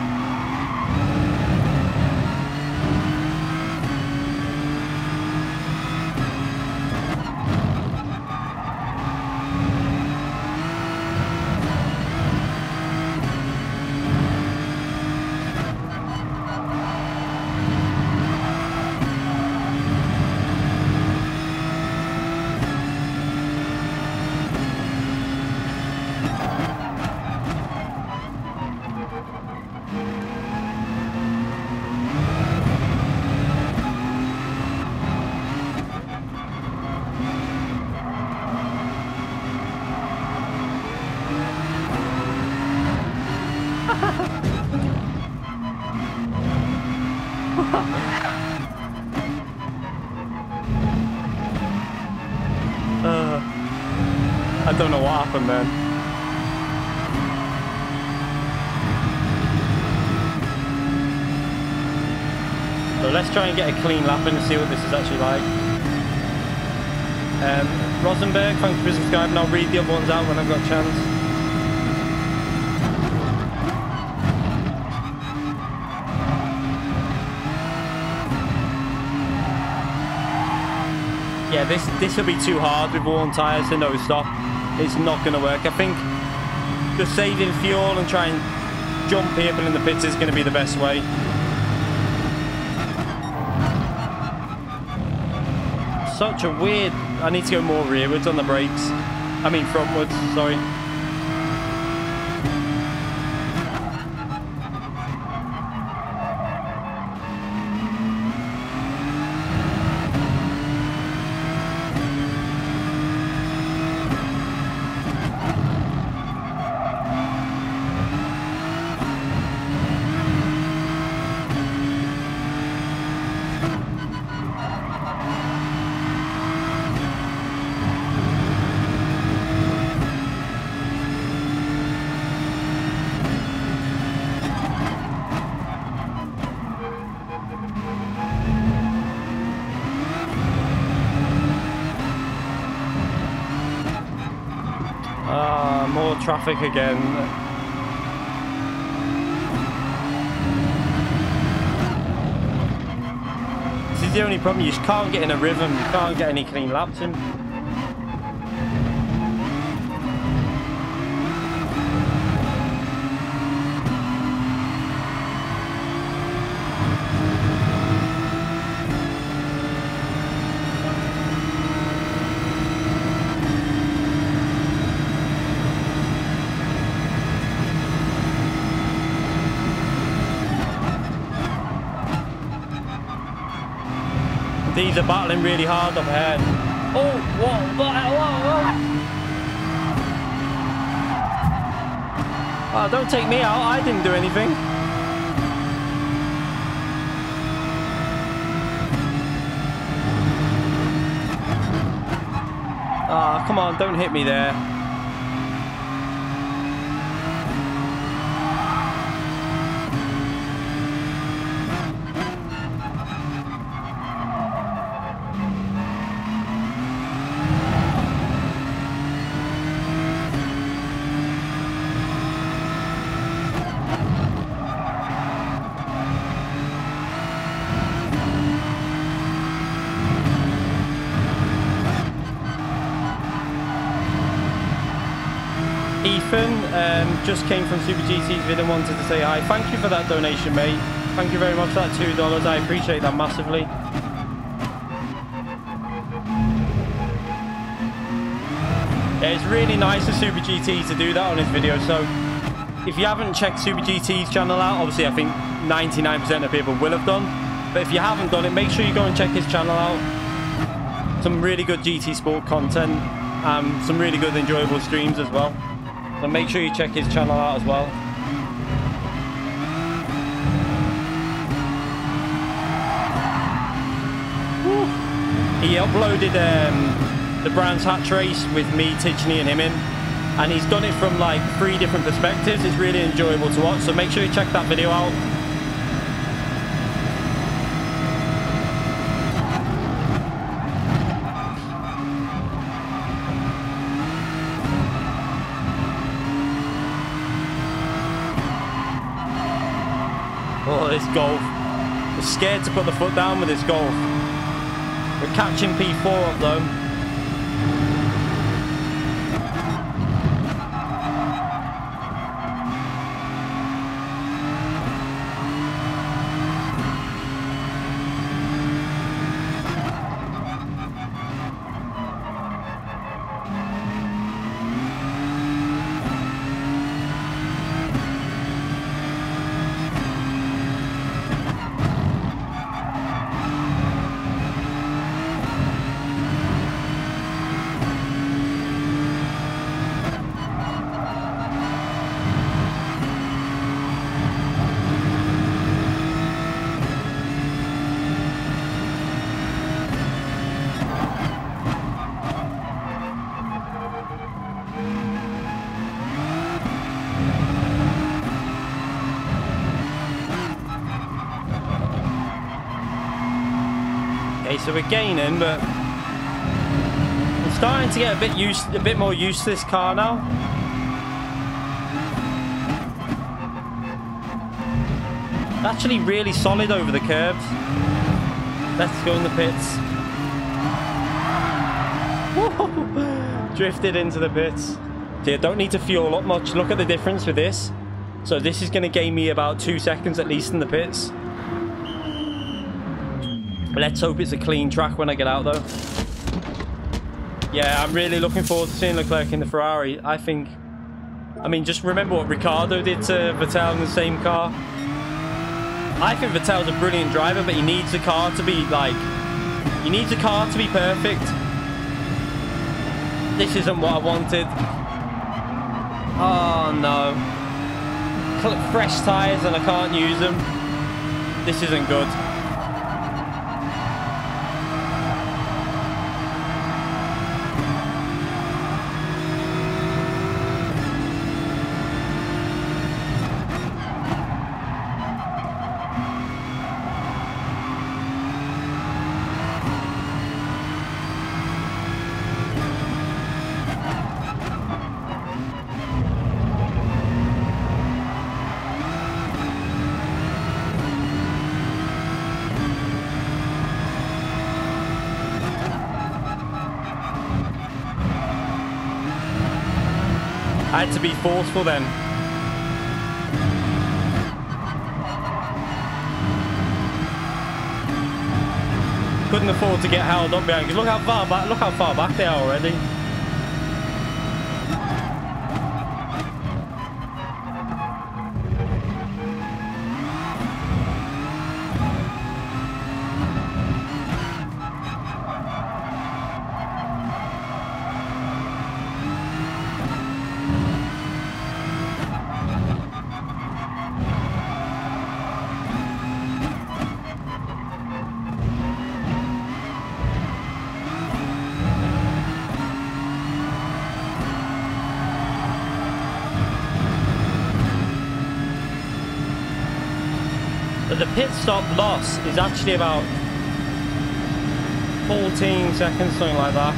don't know what happened then. So let's try and get a clean lap in and see what this is actually like. Rosenberg, thank you for subscribing. I'll read the other ones out when I've got a chance. Yeah, this will be too hard with worn tyres to no stop. It's not going to work. I think just saving fuel and trying to jump people in the pits is going to be the best way. Such a weird... I need to go more rearwards on the brakes. I mean frontwards, sorry. More traffic again. This is the only problem. You just can't get in a rhythm. You can't get any clean laps in. These are battling really hard up ahead. Oh, whoa. Oh, don't take me out. I didn't do anything. Ah, come on, don't hit me there. Ethan just came from Super GT's vid and wanted to say hi. Thank you for that donation, mate. Thank you very much for that $2. I appreciate that massively. Yeah, it's really nice of Super GT to do that on his video. So if you haven't checked Super GT's channel out, obviously I think 99% of people will have done. But if you haven't done it, make sure you go and check his channel out. Some really good GT Sport content. Some really good enjoyable streams as well. So make sure you check his channel out as well. Woo. He uploaded the Brands Hatch race with me, Tidgney and him in. And he's done it from like 3 different perspectives. It's really enjoyable to watch. So make sure you check that video out. Oh, this Golf. We're scared to put the foot down with this Golf. We're catching P4 up though. Okay, so we're gaining, but I'm starting to get a bit more used to this car now. Actually really solid over the curves. Let's go in the pits. Whoa. Drifted into the pits. So you don't need to fuel up much. Look at the difference with this. So this is going to gain me about 2 seconds at least in the pits. Let's hope it's a clean track when I get out though. Yeah, I'm really looking forward to seeing Leclerc in the Ferrari. I mean, just remember what Ricciardo did to Vettel in the same car. I think Vettel's a brilliant driver, but he needs a car to be like... He needs a car to be perfect. This isn't what I wanted. Oh no. Fresh tyres and I can't use them. This isn't good. I had to be forceful then. Couldn't afford to get held up behind, because look how far back they are already. But the pit stop loss is actually about 14 seconds, something like that.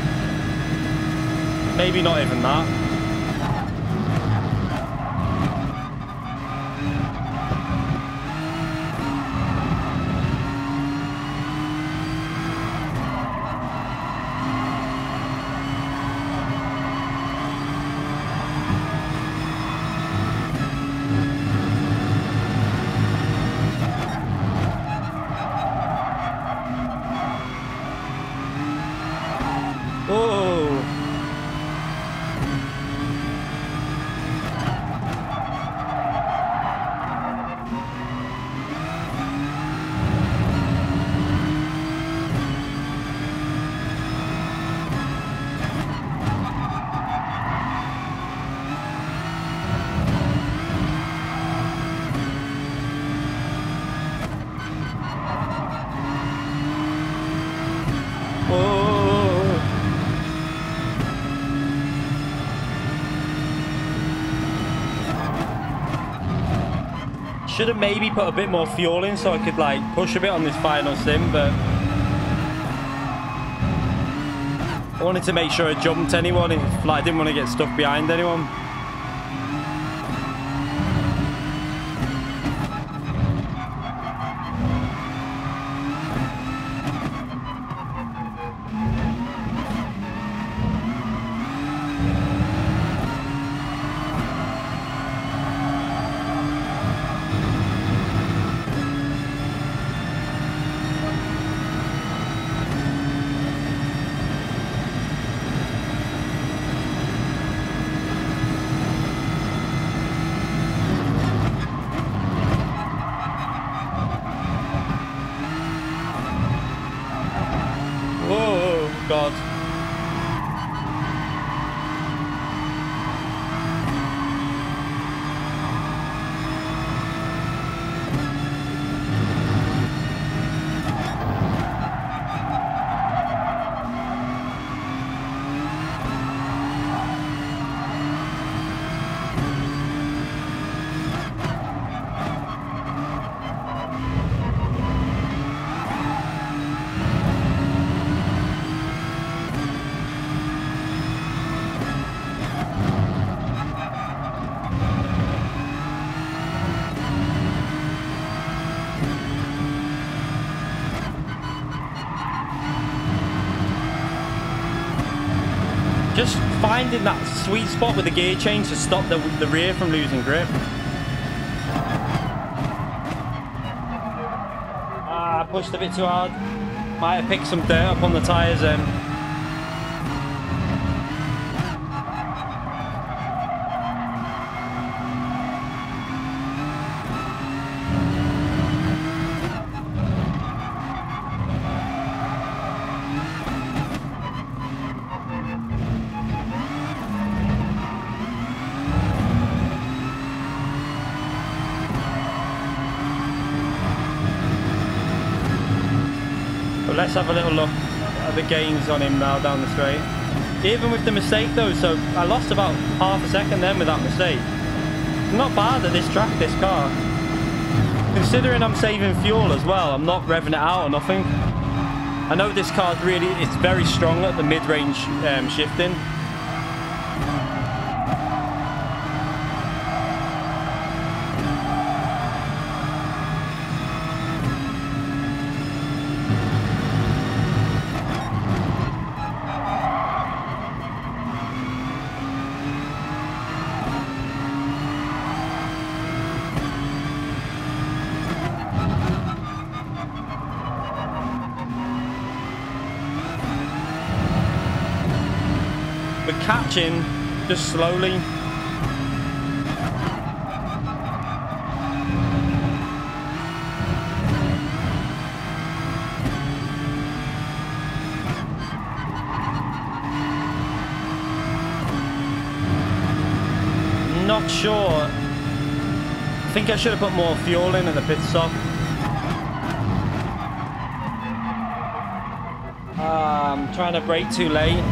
Maybe not even that. Should have maybe put a bit more fuel in so I could like push a bit on this final sim, but I wanted to make sure I jumped anyone if like I didn't want to get stuck behind anyone. God. just finding that sweet spot with the gear change to stop the rear from losing grip. I pushed a bit too hard. Might have picked some dirt up on the tyres then. Let's have a little look at the gains on him now down the straight. Even with the mistake though, so I lost about half a second then with that mistake. Not bad at this track, this car. Considering I'm saving fuel as well, I'm not revving it out or nothing. I know this car really, it's very strong at the mid-range shifting. Catching just slowly. Not sure. I think I should have put more fuel in at the pit stop. I'm trying to brake too late.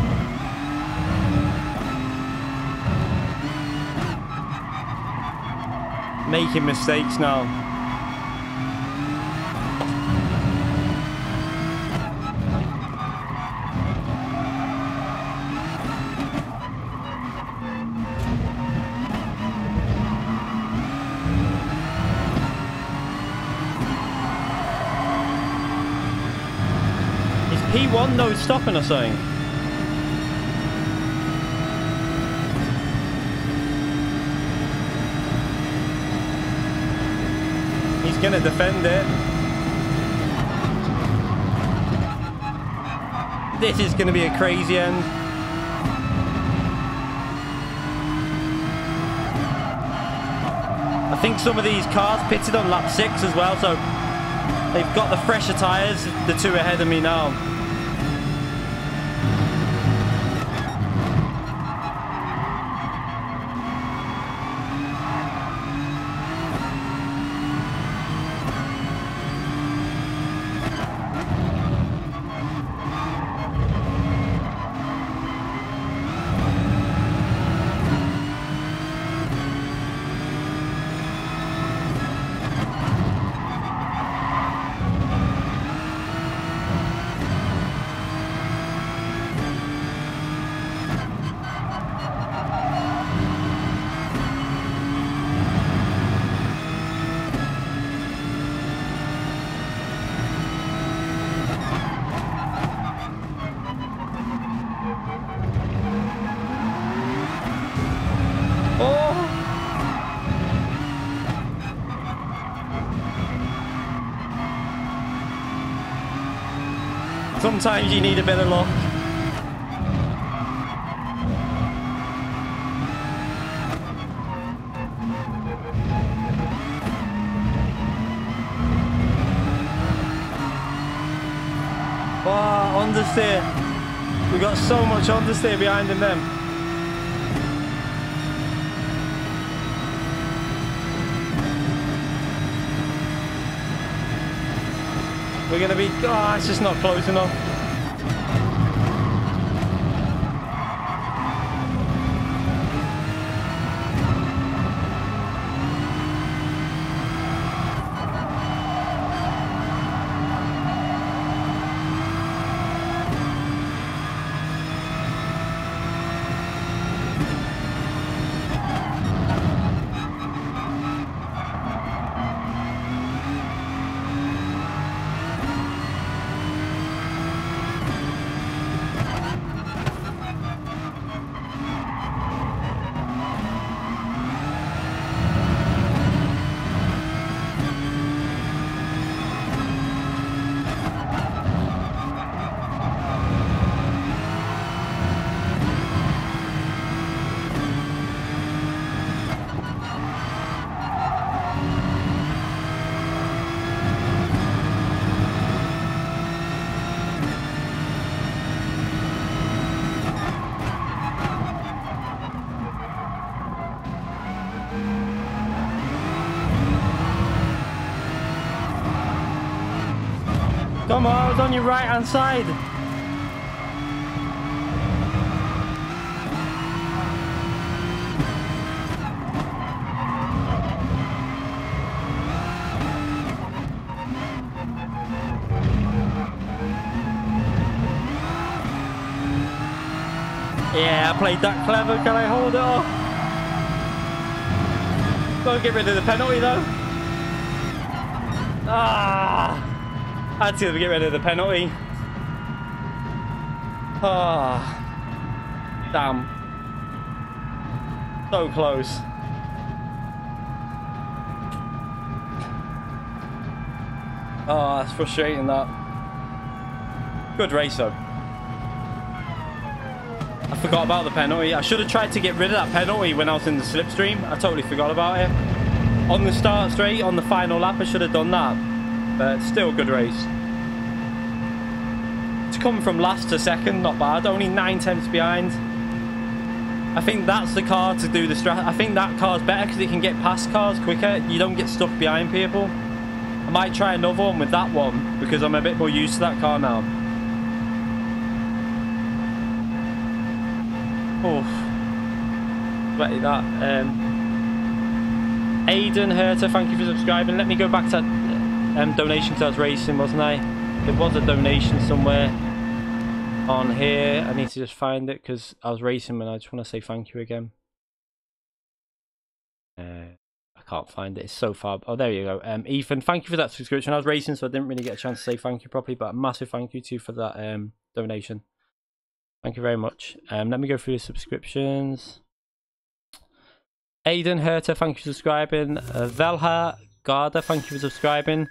Making mistakes now. Is P1 no stopping or something? Gonna defend it. This is gonna be a crazy end. I think some of these cars pitted on lap 6 as well, so they've got the fresher tyres, the two ahead of me now. Sometimes you need a bit of luck. Oh, understeer. We've got so much understeer behind him then. We're going to be... Oh, it's just not close enough. Come on, I was on your right hand side. Yeah, I played that clever. Can I hold it off? Gotta get rid of the penalty though. Ah, I had to get rid of the penalty. Ah, damn. So close. Oh, that's frustrating that. Good race though. I forgot about the penalty. I should have tried to get rid of that penalty when I was in the slipstream. I totally forgot about it. On the start straight, on the final lap, I should have done that. But still a good race. To come from last to second, not bad. Only 9 tenths behind. I think that's the car to do the strat. I think that car's better because it can get past cars quicker. You don't get stuck behind people. I might try another one with that one because I'm a bit more used to that car now. Oh, sweaty that. Aiden Herter, thank you for subscribing. Let me go back to donations. I was racing, wasn't I? There was a donation somewhere on here. I need to just find it because I was racing and I just want to say thank you again. I can't find it. It's so far. Oh, there you go. Ethan, thank you for that subscription. I was racing, so I didn't really get a chance to say thank you properly, but a massive thank you to you for that donation. Thank you very much. Let me go through the subscriptions. Aiden Herter, thank you for subscribing. Velha Garda, thank you for subscribing.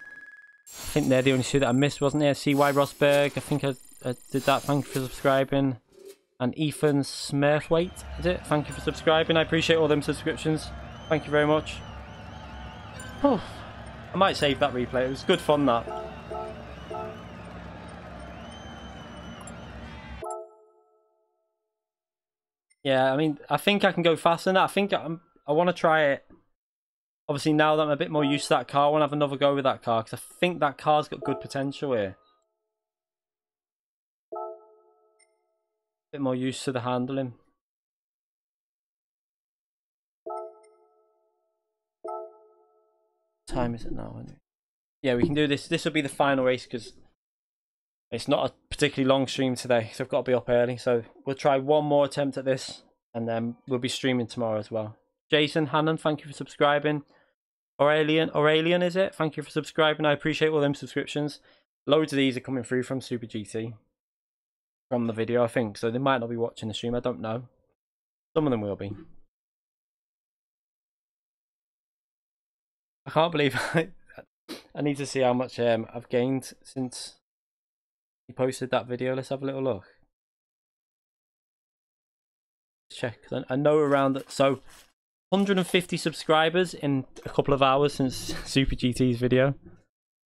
I think they're the only two that I missed, wasn't there? CY Rosberg, I think I did that. Thank you for subscribing. And Ethan Smurfwaite, is it? Thank you for subscribing. I appreciate all them subscriptions. Thank you very much. Oh, I might save that replay. It was good fun, that. Yeah, I mean, I think I can go faster than that. I think I want to try it. Obviously, now that I'm a bit more used to that car, I want to have another go with that car because I think that car's got good potential here. A bit more used to the handling. What time is it now? Yeah, we can do this. This will be the final race because it's not a particularly long stream today, so I've got to be up early. So we'll try one more attempt at this, and then we'll be streaming tomorrow as well. Jason Hannon, thank you for subscribing. Aurelian, is it? Thank you for subscribing. I appreciate all them subscriptions. Loads of these are coming through from Super GT. From the video, I think. So they might not be watching the stream, I don't know. Some of them will be. I can't believe I need to see how much I've gained since he posted that video. Let's have a little look. Check. I know around that. So 150 subscribers in a couple of hours since Super GT's video.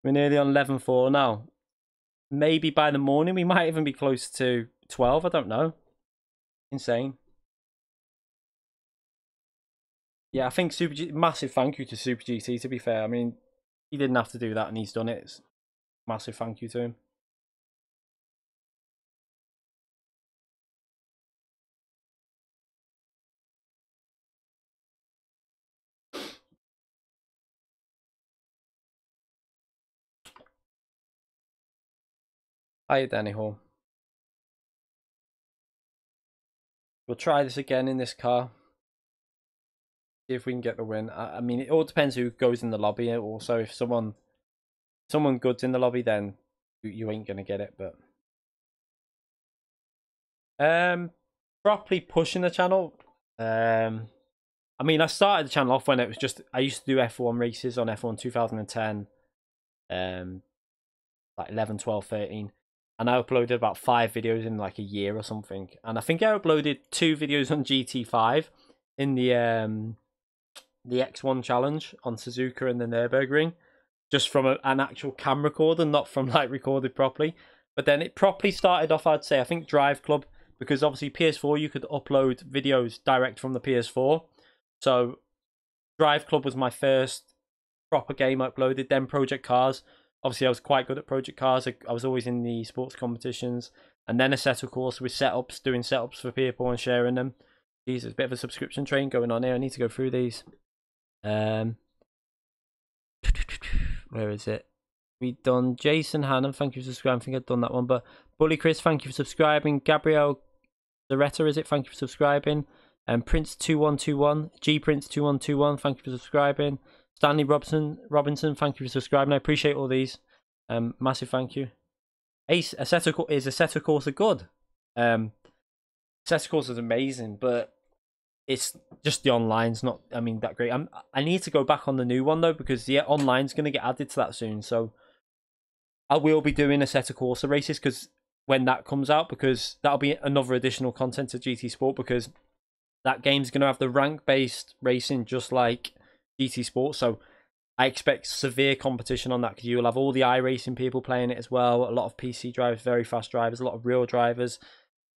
We're nearly on 11.4 now. Maybe by the morning we might even be close to 12. I don't know. Insane. Yeah, I think Super GT, massive thank you to Super GT, to be fair. I mean, he didn't have to do that and he's done it. It's massive thank you to him. Hi, Danny Hall. We'll try this again in this car. See if we can get the win. I mean, it all depends who goes in the lobby. Also, if someone good's in the lobby, then you ain't gonna get it. But properly pushing the channel. I mean, I started the channel off when it was just I used to do F1 races on F1 2010, like 11, 12, 13. And I uploaded about 5 videos in like a year or something. And I think I uploaded 2 videos on GT5 in the X1 challenge on Suzuka and the Nürburgring, just from an actual cam recorder, not from like recorded properly. But then it properly started off, I'd say, I think Drive Club, because obviously PS4 you could upload videos direct from the PS4. So Drive Club was my first proper game I uploaded, then Project Cars. obviously I was quite good at project cars. I was always in the sports competitions, and then Assetto Corsa with setups, doing setups for people and sharing them. Jesus, a bit of a subscription train going on here. I need to go through these. Where is it? We've done Jason Hannon, thank you for subscribing. I think I've done that one. But Bully Chris, thank you for subscribing. Gabrielle Zaretta, is it? Thank you for subscribing. Prince2121, G Prince2121, thank you for subscribing. Stanley Robinson, thank you for subscribing. I appreciate all these. Massive thank you. Ace, is Assetto Corsa good? Assetto Corsa is amazing, but it's just the online's not, I mean, that great. I need to go back on the new one though, because the online's going to get added to that soon. So I will be doing Assetto Corsa races because when that comes out, because that'll be another additional content to GT Sport, because that game's going to have the rank-based racing just like GT Sport. So I expect severe competition on that, because you'll have all the iRacing people playing it as well. A lot of PC drivers, very fast drivers, a lot of real drivers.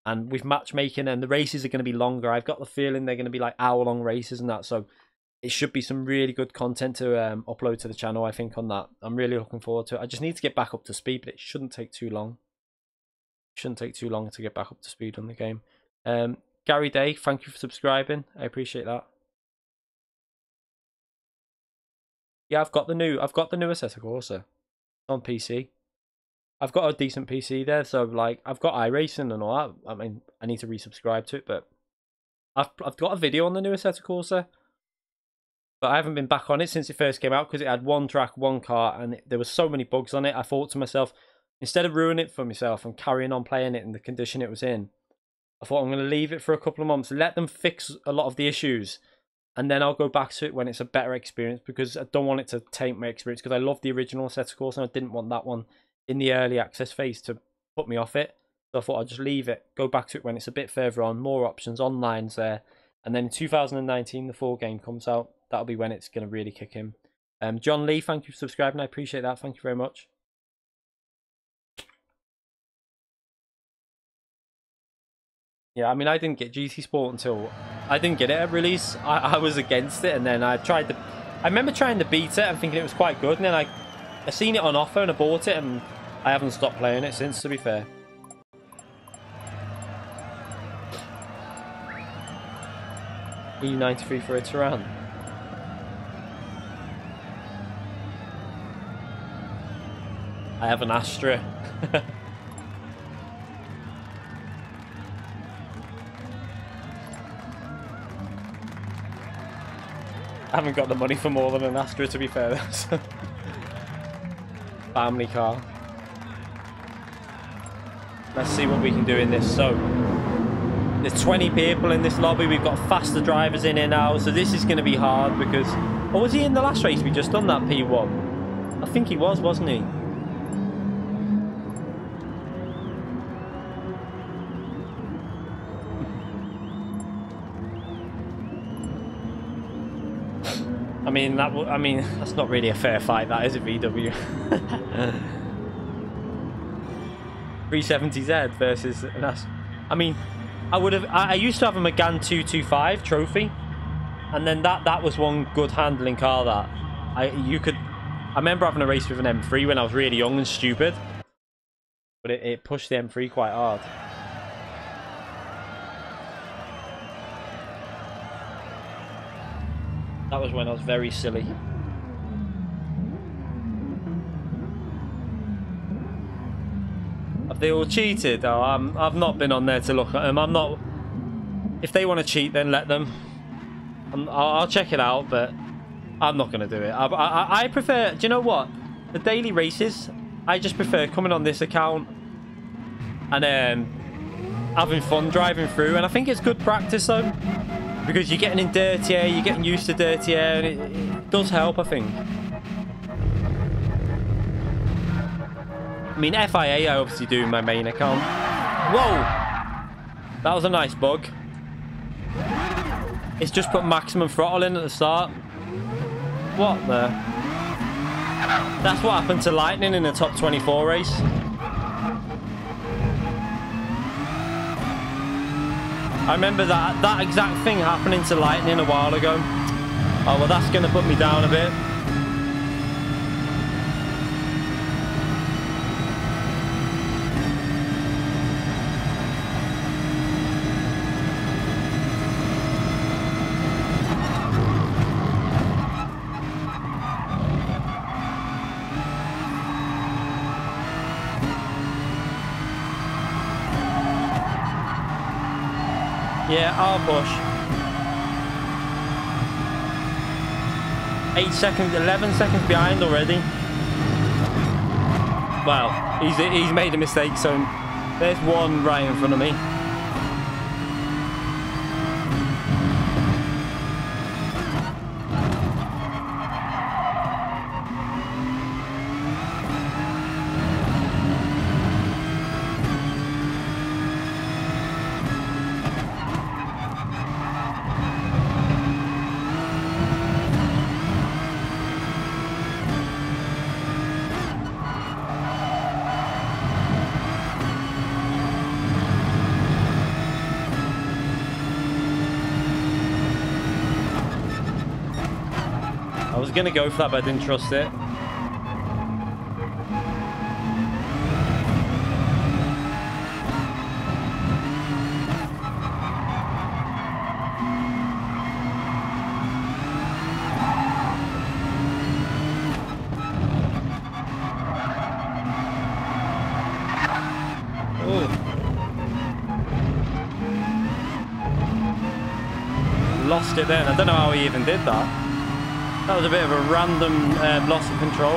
And with matchmaking, and the races are going to be longer. I've got the feeling they're going to be like hour-long races and that. So it should be some really good content to upload to the channel, I think, on that. I'm really looking forward to it. I just need to get back up to speed, but it shouldn't take too long. It shouldn't take too long to get back up to speed on the game. Gary Day, thank you for subscribing. I appreciate that. Yeah, I've got the new Assetto Corsa on PC. I've got a decent PC there, so like I've got iRacing and all that. I mean, I need to resubscribe to it, but I've got a video on the new Assetto Corsa, but I haven't been back on it since it first came out, because it had one track, one car, and there was so many bugs on it. I thought to myself, instead of ruining it for myself and carrying on playing it in the condition it was in, I thought I'm going to leave it for a couple of months, let them fix a lot of the issues, and then I'll go back to it when it's a better experience, because I don't want it to taint my experience, because I love the original Assetto Corsa and I didn't want that one in the early access phase to put me off it. So I thought I'd just leave it, go back to it when it's a bit further on, more options, online's there, and then in 2019 the full game comes out. That'll be when it's going to really kick in. John Lee, thank you for subscribing. I appreciate that. Thank you very much. Yeah, I mean, I didn't get GT Sport until I didn't get it at release. I was against it, and then I remember trying to beat it and thinking it was quite good, and then I seen it on offer and I bought it, and I haven't stopped playing it since, to be fair. E93 for a Turan. I have an Astra. I haven't got the money for more than an Astra, to be fair. Family car. Let's see what we can do in this. So there's 20 people in this lobby. We've got faster drivers in here now, so this is going to be hard, because... Oh, was he in the last race we just done, that P1? I think he was, wasn't he? I mean, that's not really a fair fight, that is, a VW. 370Z versus an S. I mean, I used to have a Megane 225 trophy, and then that was one good handling car that I remember having a race with an M3 when I was really young and stupid, but it pushed the M3 quite hard. That was when I was very silly. Have they all cheated? Oh, I've not been on there to look at them. I'm not... If they want to cheat, then let them. I'll check it out, but I'm not going to do it. I prefer... Do you know what? The daily races, I just prefer coming on this account and having fun driving through. And I think it's good practice, though. Because you're getting in dirty air, you're getting used to dirty air, and it does help, I think. I mean, FIA I obviously do in my main account. Whoa! That was a nice bug. It's just put maximum throttle in at the start. What the? That's what happened to Lightning in the top 24 race. I remember that exact thing happening to Lightning a while ago. Oh, well, that's going to put me down a bit. Yeah, I'll push. 8 seconds, 11 seconds behind already. Well, he's made a mistake, so there's one right in front of me. I was gonna go for that, but I didn't trust it. Oh. Lost it then. I don't know how he even did that. That was a bit of a random loss of control.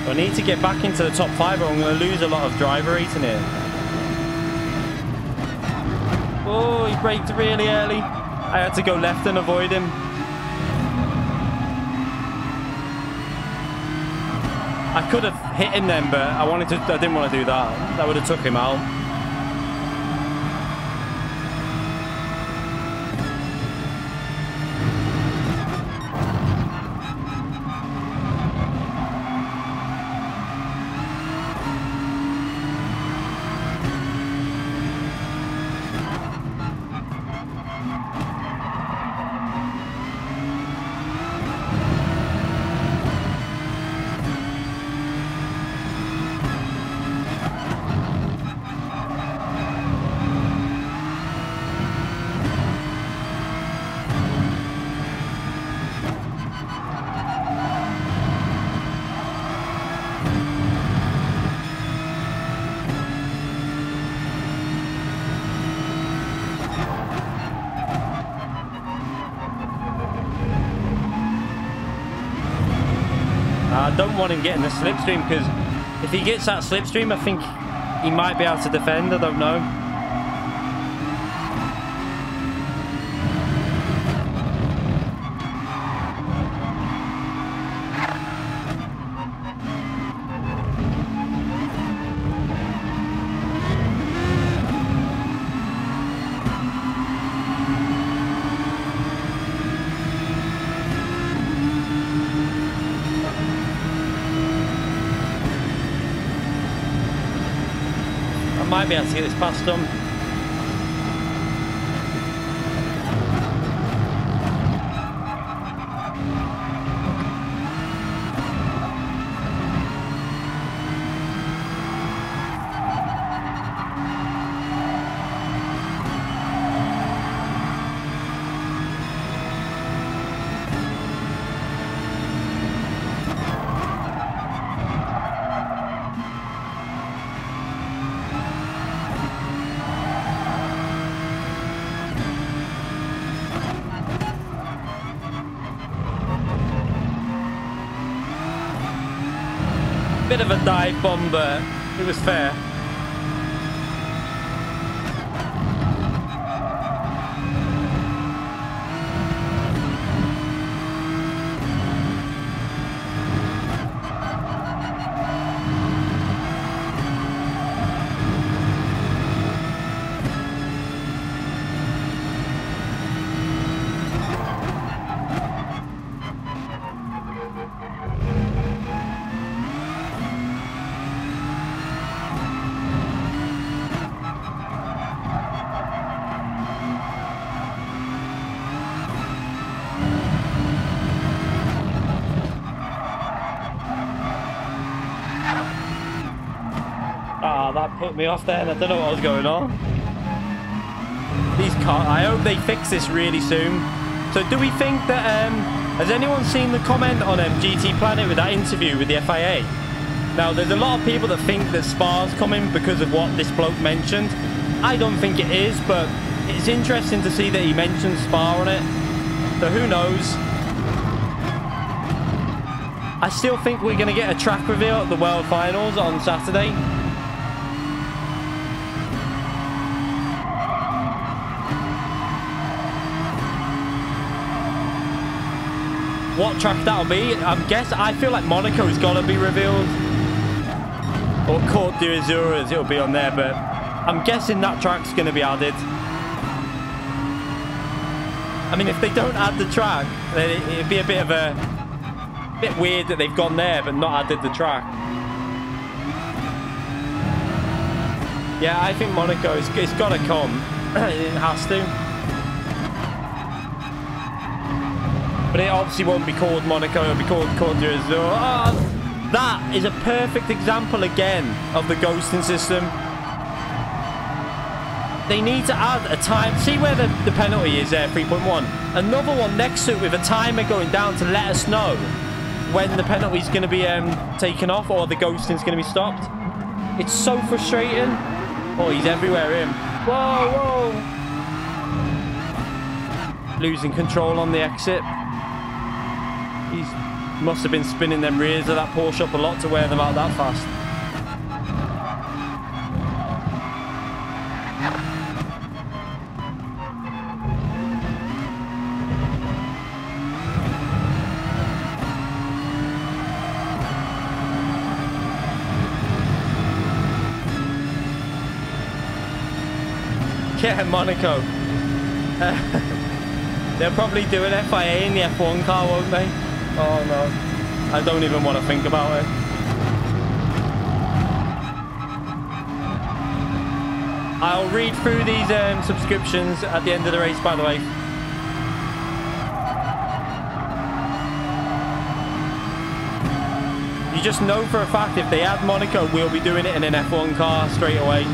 I need to get back into the top 5 or I'm going to lose a lot of driver rating here. Oh, he braked really early. I had to go left and avoid him. I could have hit him then, but I didn't want to do that. That would have took him out. I don't want him getting the slipstream, because if he gets that slipstream, I think he might be able to defend. I don't know. Might be able to get this past them. Bit of a dive bomb, but it was fair. That put me off there, and I don't know what was going on. These cars, I hope they fix this really soon. So do we think that Has anyone seen the comment on GT Planet with that interview with the FIA? Now, there's a lot of people that think that Spa's coming because of what this bloke mentioned. I don't think it is, but it's interesting to see that he mentioned Spa on it. So who knows? I still think we're going to get a track reveal at the World Finals on Saturday. What track that'll be? I feel like Monaco's got to be revealed. Or Côte d'Azur, it'll be on there, but I'm guessing that track's going to be added. I mean, if they don't add the track, then it'd be a bit weird that they've gone there but not added the track. Yeah, I think Monaco, it's got to come. It has to. But it obviously won't be called Monaco, it'll be called Côte d'Azur. Oh, that is a perfect example again of the ghosting system. They need to add a time. See where the penalty is there, 3.1. Another one next to it with a timer going down to let us know when the penalty's going to be taken off or the ghosting's going to be stopped. It's so frustrating. Oh, he's everywhere, him. Whoa, whoa. Losing control on the exit. He must have been spinning them rears of that Porsche up a lot to wear them out that fast. Yeah, Monaco. They'll probably do an FIA in the F1 car, won't they? Oh no, I don't even want to think about it. I'll read through these subscriptions at the end of the race, by the way. You just know for a fact if they add Monaco, we'll be doing it in an F1 car straight away.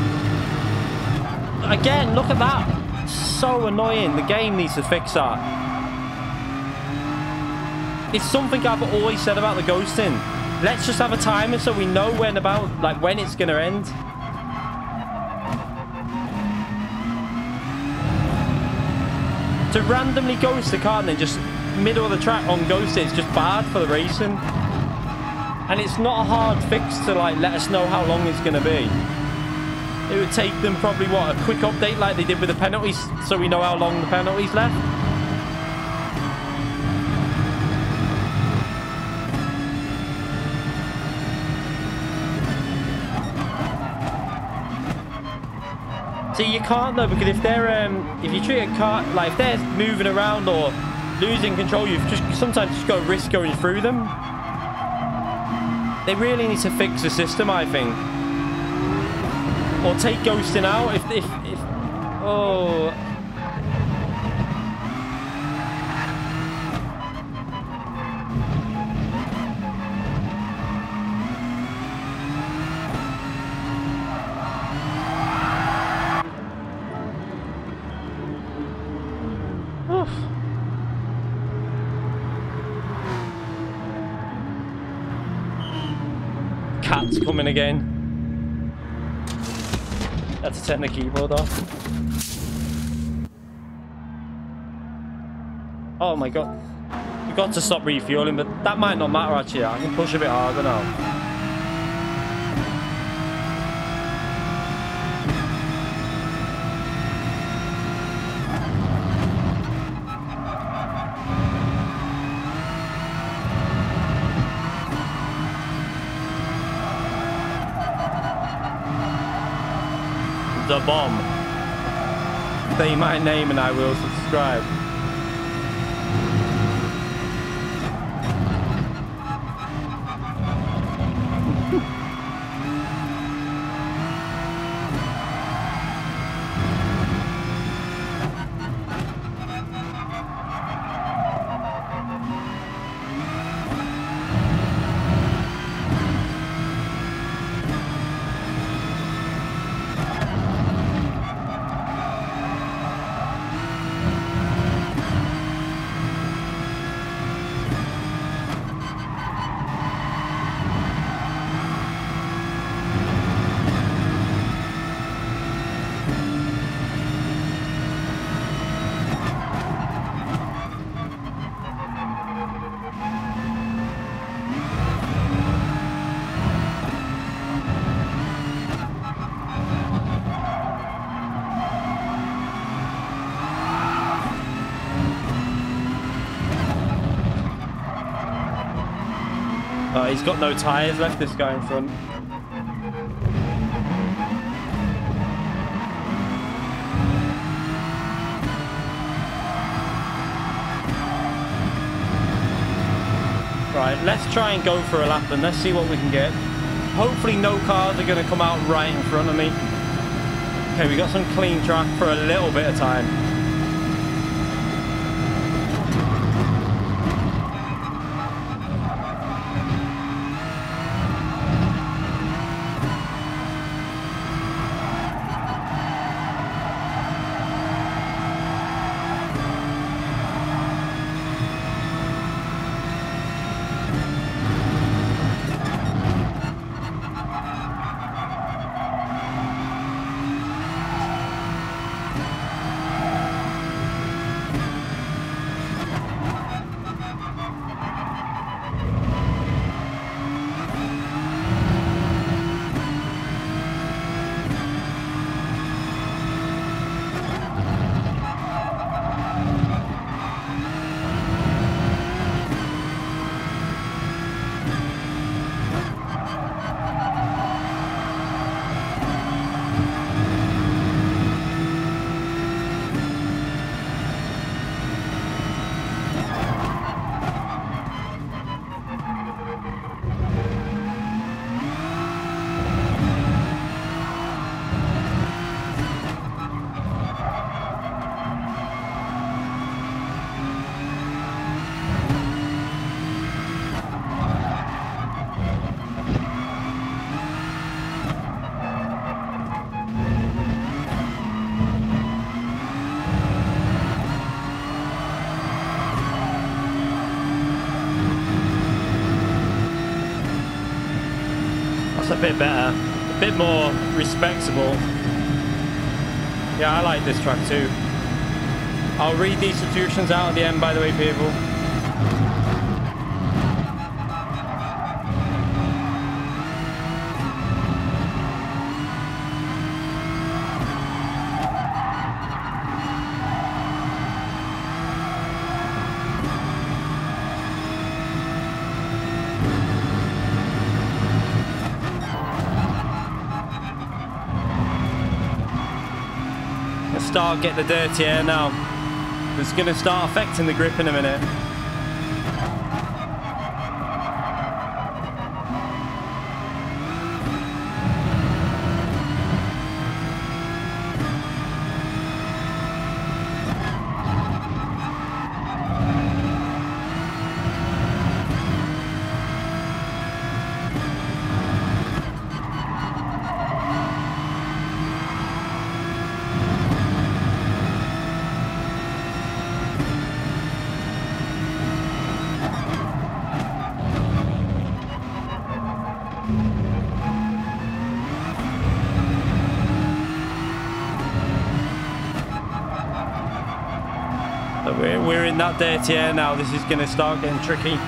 Again, look at that. So annoying. The game needs to fix that. It's something I've always said about the ghosting. Let's just have a timer so we know when it's going to end. To randomly ghost the car and then just middle of the track on ghost it's just bad for the racing. And it's not a hard fix to let us know how long it's going to be. It would take them probably, what, a quick update like they did with the penalties so we know how long the penalties left. See, you can't though, because if you treat a car, like if they're moving around or losing control, you've sometimes just got to risk going through them. They really need to fix the system, I think. Or take ghosting out if oh. Oof. Cat's coming again. That's to turn the keyboard off. Oh my god. We've got to stop refueling, but that might not matter actually. I can push a bit harder now. The bomb. Say my name and I will subscribe. He's got no tyres left, this guy in front. Right, let's try and go for a lap and let's see what we can get. Hopefully no cars are going to come out right in front of me. Okay, we got some clean track for a little bit of time. That's a bit better, a bit more respectable. Yeah, I like this track too. I'll read these instructions out at the end, by the way, people. Start get the dirty air now. It's going to start affecting the grip in a minute. We're in that dirty air now. This is going to start getting tricky.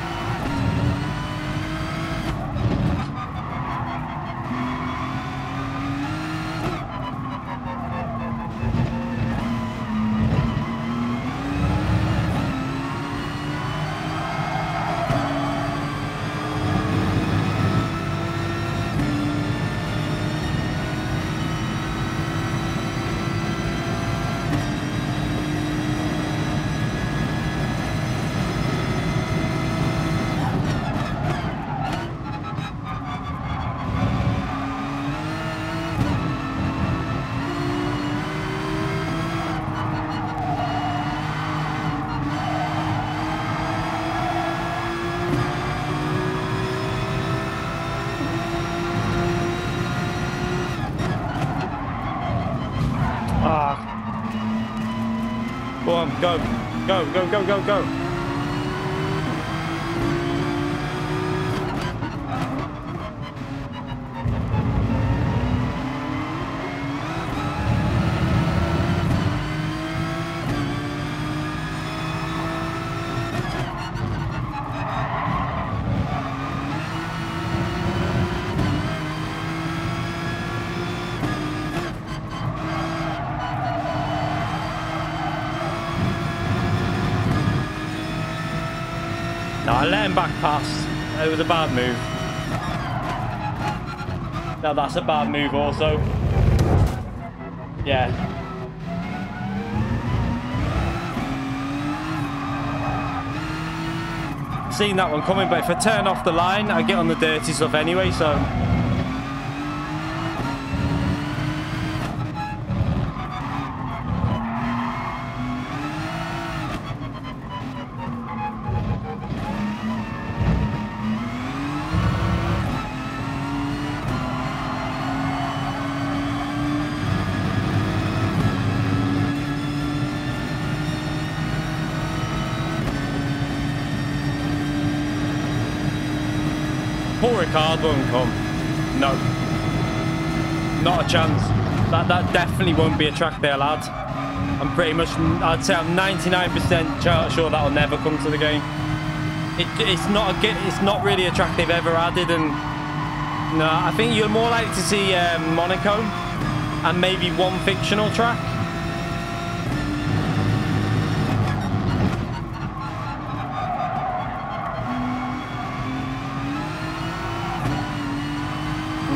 Go on, go, go, go, go, go, go. No, I let him back past. It was a bad move. Now that's a bad move also. Yeah. Seen that one coming, but if I turn off the line, I get on the dirty stuff anyway, so... Paul Ricard won't come. No. Not a chance. That definitely won't be a track they'll add. I'm pretty much, I'd say I'm 99% sure that'll never come to the game. It's not really a track they've ever added, and no, I think you're more likely to see Monaco and maybe one fictional track.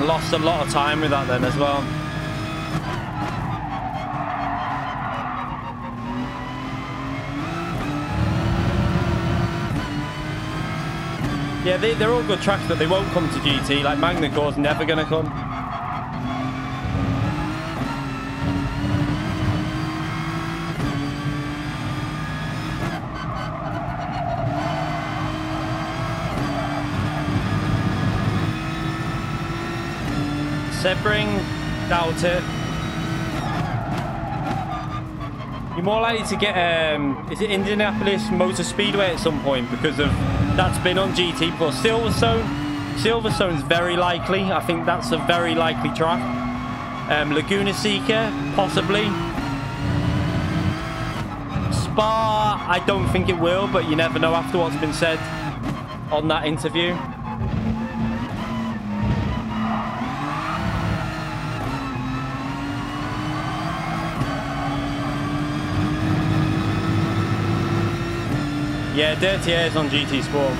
Lost a lot of time with that then as well. Yeah, they're all good tracks, but they won't come to GT. Like Magna Core's never gonna come. Sebring, doubt it. You're more likely to get, is it Indianapolis Motor Speedway at some point, because of that's been on GT Plus. Silverstone, Silverstone's very likely. I think that's a very likely track. Laguna Seca, possibly. Spa, I don't think it will, but you never know after what's been said on that interview. Yeah, Dirty Air's on GT Sport.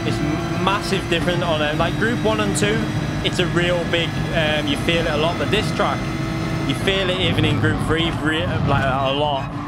It's massive different on it. Like Group 1 and 2, it's a real big, you feel it a lot. But this track, you feel it even in Group 3, like a lot.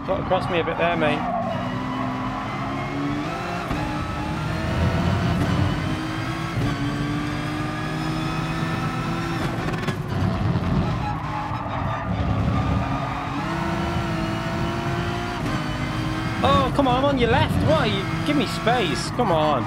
Got across me a bit there, mate. Oh, come on, I'm on your left. What are you? Give me space. Come on.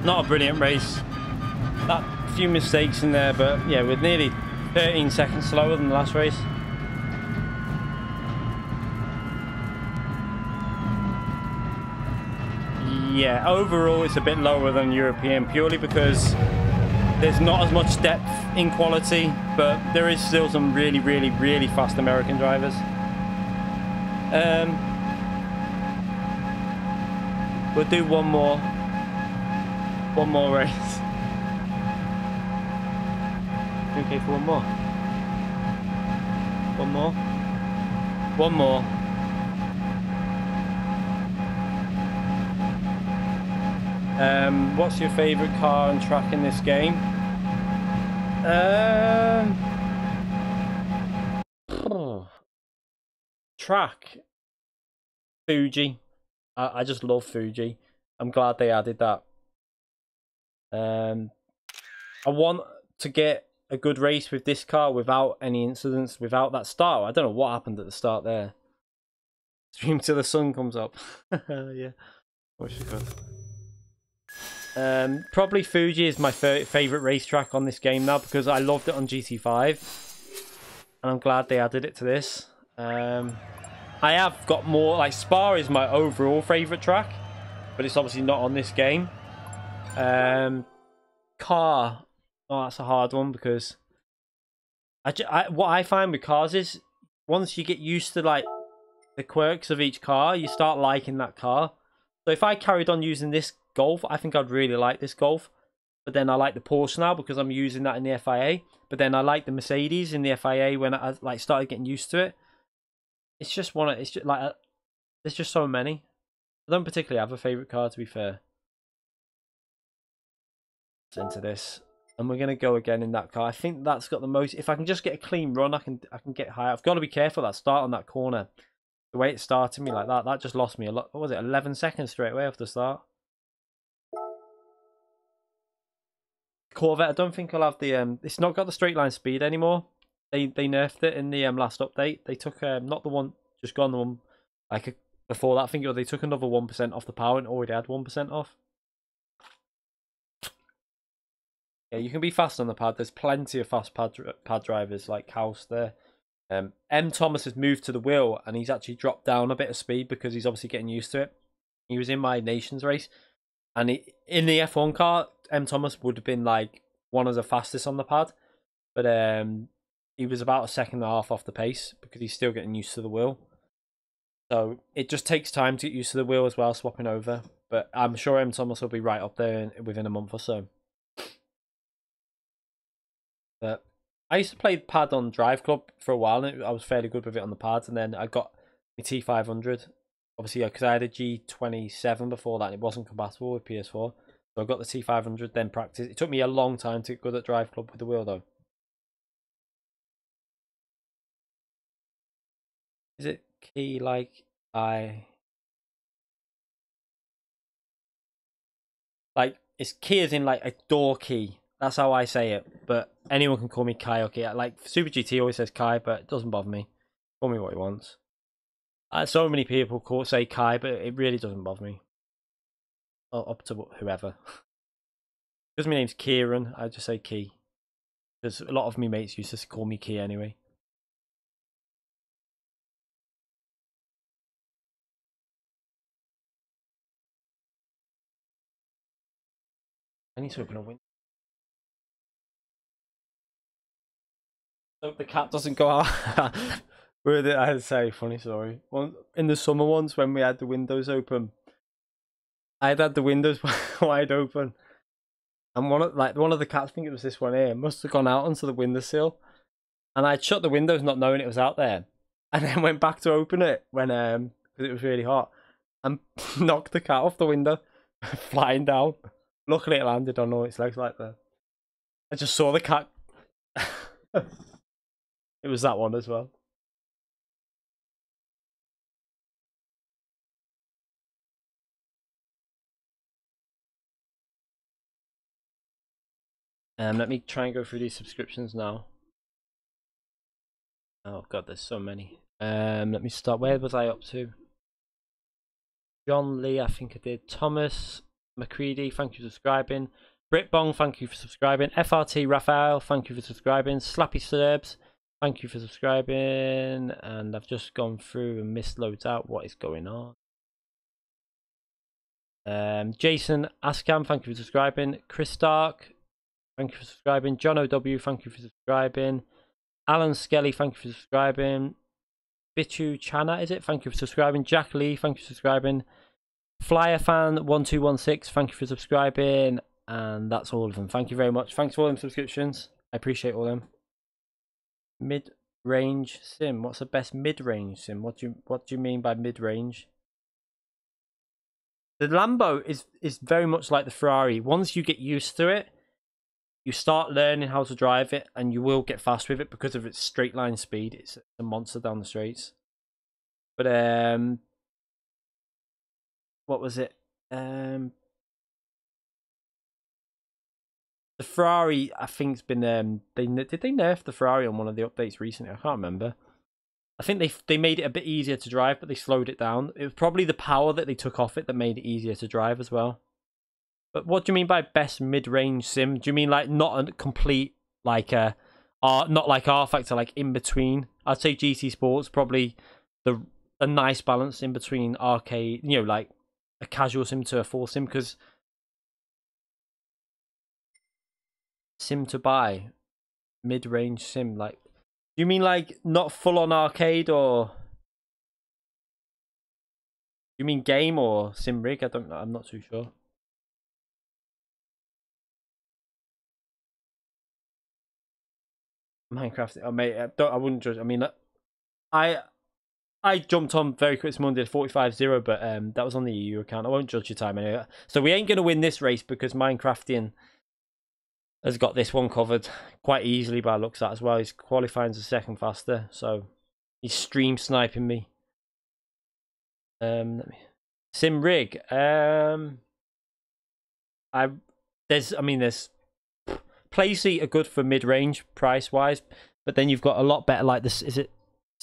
Not a brilliant race. That few mistakes in there, but yeah, we're nearly 13 seconds slower than the last race. Yeah, overall it's a bit lower than European, purely because there's not as much depth in quality, but there is still some really, really, really fast American drivers. We'll do one more race. Okay, for one more. One more. What's your favorite car and track in this game? Track. Fuji. I just love Fuji. I'm glad they added that. I want to get a good race with this car without any incidents, without that start. I don't know what happened at the start there. Stream till the sun comes up. Yeah, which is good. Probably Fuji is my favorite racetrack on this game now because I loved it on GT5, and I'm glad they added it to this. I have got more, like Spa is my overall favorite track, but it's obviously not on this game. Car, oh, that's a hard one because what I find with cars is once you get used to like the quirks of each car, you start liking that car. So if I carried on using this Golf, I think I'd really like this Golf. But then I like the Porsche now because I'm using that in the FIA. But then I like the Mercedes in the FIA when I like started getting used to it. It's just one. It's just like there's just so many. I don't particularly have a favorite car, to be fair. Let's into this, and we're gonna go again in that car. I think that's got the most. If I can just get a clean run, I can get higher. I've got to be careful that start on that corner. The way it started me like that just lost me a lot. What was it? 11 seconds straight away off the start. Corvette, I don't think I'll have the it's not got the straight line speed anymore. They nerfed it in the last update. They took not the one just gone, the one like before that. I think they took another 1% off the power and already had 1% off. Yeah, you can be fast on the pad. There's plenty of fast pad drivers like House there. M. Thomas has moved to the wheel and he's actually dropped down a bit of speed because he's obviously getting used to it. He was in my Nations race, and in the F1 car, M. Thomas would have been like one of the fastest on the pad, but he was about a second and a half off the pace because he's still getting used to the wheel. So it just takes time to get used to the wheel as well, swapping over. But I'm sure M. Thomas will be right up there within a month or so. But I used to play pad on Drive Club for a while, and I was fairly good with it on the pads. And then I got my T500, obviously, because I had a G27 before that, and it wasn't compatible with PS4. So I got the T500, then practice. It took me a long time to get good at Drive Club with the wheel, though. Is it key like it's key as in like a door key? That's how I say it, but anyone can call me Kai or Key. Like Super GT always says Kai, but it doesn't bother me. Call me what he wants. So many people say Kai, but it really doesn't bother me. Up to whoever. Because my name's Kieran, I just say Key. Because a lot of me mates used to call me Key anyway. I need to open a window. So the cat doesn't go out. I had to say, funny story. In the summer ones when we had the windows open, I had the windows wide open, and one of the cats, I think it was this one here, must have gone out onto the windowsill, and I'd shut the windows not knowing it was out there, and then went back to open it when because it was really hot, and knocked the cat off the window, flying down. Luckily, it landed on all its legs like that. I just saw the cat. It was that one as well. Let me try and go through these subscriptions now. Oh god, there's so many. Let me start. Where was I up to? John Lee, I think I did. Thomas McCready, thank you for subscribing. Brit Bong, thank you for subscribing. FRT Raphael, thank you for subscribing. Slappy Serbs, thank you for subscribing. And I've just gone through and missed loads out. What is going on? Jason Askam, thank you for subscribing. Chris Stark, thank you for subscribing. John OW, thank you for subscribing. Alan Skelly, thank you for subscribing. Bichu Chana, is it? Thank you for subscribing. Jack Lee, thank you for subscribing. Flyer Fan 1216, thank you for subscribing. And that's all of them. Thank you very much. Thanks for all them subscriptions. I appreciate all them. Mid-range sim. What's the best mid-range sim? What do you mean by mid-range? The Lambo is very much like the Ferrari. Once you get used to it, you start learning how to drive it, and you will get fast with it because of its straight line speed. It's a monster down the straights. But what was it? The Ferrari, I think, has been did they nerf the Ferrari on one of the updates recently? I can't remember. I think they made it a bit easier to drive, but they slowed it down. It was probably the power that they took off it that made it easier to drive as well. But what do you mean by best mid-range sim? Do you mean like not a complete like not like R Factor, like in between? I'd say GT Sports probably a nice balance in between arcade, you know, like a casual sim to a full sim, because sim to buy, mid-range sim, like, do you mean like not full-on arcade, or do you mean game or sim rig? I don't know, I'm not too sure. Minecraft, oh mate, I wouldn't judge. I mean, I jumped on very quick this morning, did 45-0, but that was on the EU account. I won't judge your time anyway. So we ain't going to win this race because Minecraftian has got this one covered quite easily by looks at as well. He's qualifying as a second faster, so he's stream sniping me. Sim rig. There's Playseat are good for mid-range price wise, but then you've got a lot better, like this, is it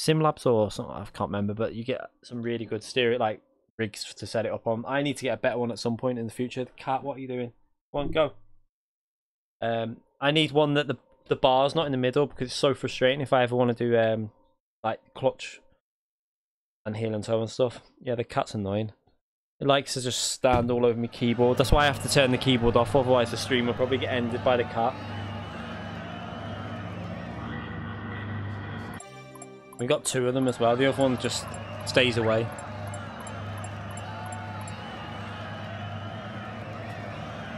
SimLabs or something? I can't remember, but you get some really good stereo like rigs to set it up on. I need to get a better one at some point in the future. Cat, what are you doing? Come on, go. I need one that the bar's not in the middle, because it's so frustrating if I ever want to do like clutch and heel and toe and stuff. Yeah, the cat's annoying. It likes to just stand all over my keyboard. That's why I have to turn the keyboard off, otherwise the stream will probably get ended by the cat. We got two of them as well. The other one just stays away.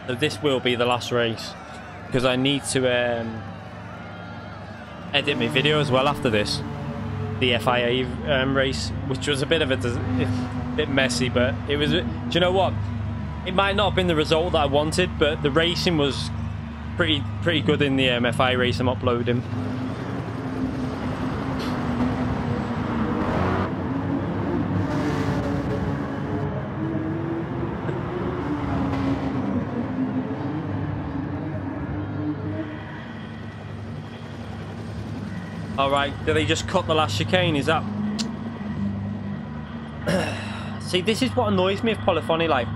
So this will be the last race, because I need to edit my video as well after this. The FIA race, which was a bit of a bit messy, but it was. Do you know what? It might not have been the result that I wanted, but the racing was pretty good in the FI race I'm uploading. All right, did they just cut the last chicane? Is that? See, this is what annoys me with Polyphony. Like,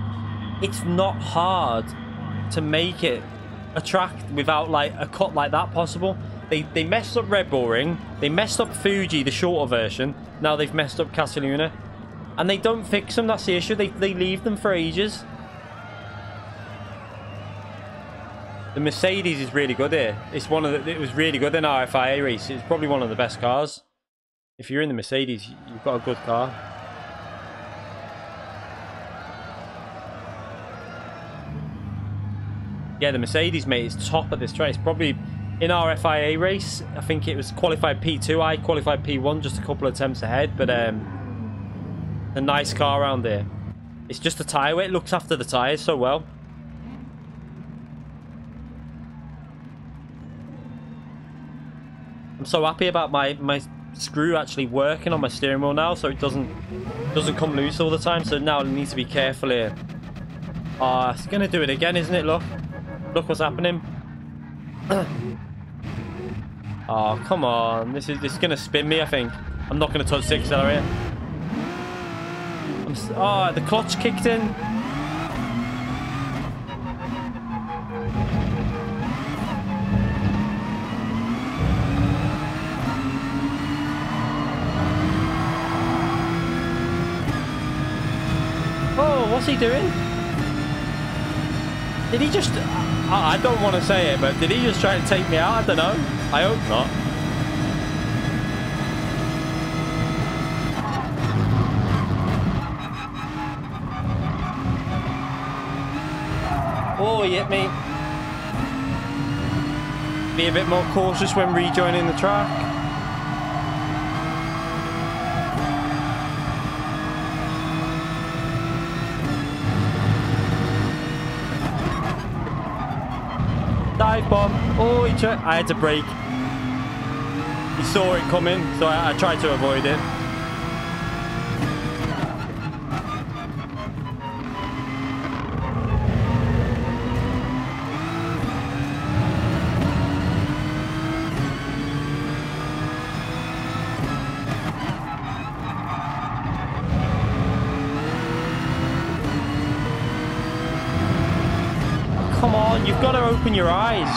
it's not hard to make it a track without like a cut like that possible. They messed up Red Bull Ring. They messed up Fuji, the shorter version. Now they've messed up Castelluna, and they don't fix them. That's the issue. They leave them for ages. The Mercedes is really good here. It's one of the. It was really good in our FIA race. It's probably one of the best cars. If you're in the Mercedes, you've got a good car. Yeah, the Mercedes, mate, is top at this track. It's probably in our FIA race. I think it was qualified P2. I qualified P1, just a couple of attempts ahead. But a nice car around here. It's just the tyre weight. It looks after the tyres so well. I'm so happy about my screw actually working on my steering wheel now, so it doesn't come loose all the time. So now I need to be careful here. It's gonna do it again, isn't it? Look what's happening. Oh, come on, this is gonna spin me. I think I'm not gonna touch the accelerator. Oh, the clutch kicked in. What's he doing? Did he just... I don't want to say it, but did he just try to take me out? I don't know. I hope not. Oh, he hit me. Be a bit more cautious when rejoining the track. dive bomb. Oh, I had to brake. He saw it coming, so I tried to avoid it. Come on, you've got to open your eyes.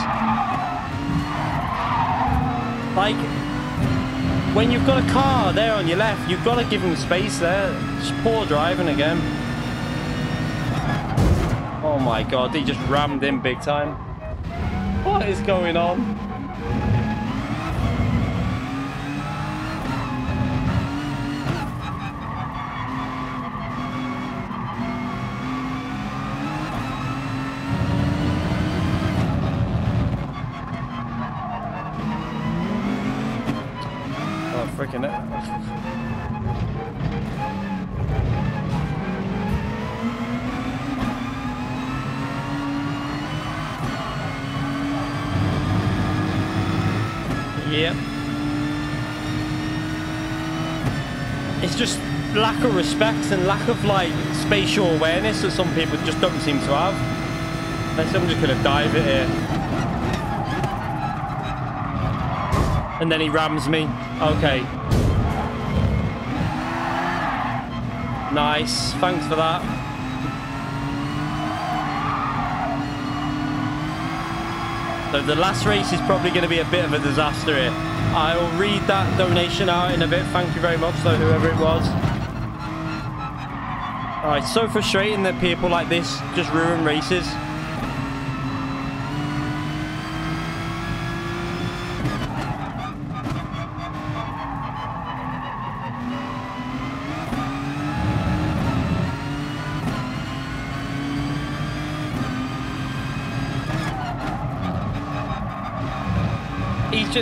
Like, when you've got a car there on your left, you've got to give him space there. Just poor driving again. Oh my god, he just rammed in big time. What is going on? Freaking it. Yep. It's just lack of respect and lack of like spatial awareness that some people just don't seem to have. I'm just gonna dive it here. And then he rams me. Okay. Nice. Thanks for that. So the last race is probably going to be a bit of a disaster here. I'll read that donation out in a bit. Thank you very much, though, whoever it was. Alright, so frustrating that people like this just ruin races.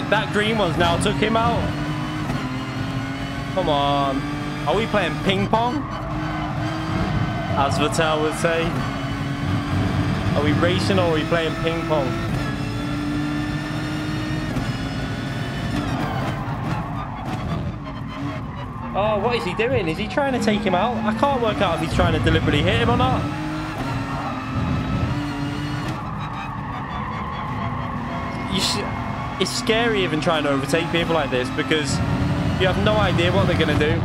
That green one's now took him out. Come on. Are we playing ping pong? As Vattel would say. Are we racing or are we playing ping pong? Oh, what is he doing? Is he trying to take him out? I can't work out if he's trying to deliberately hit him or not. It's scary even trying to overtake people like this because you have no idea what they're going to do.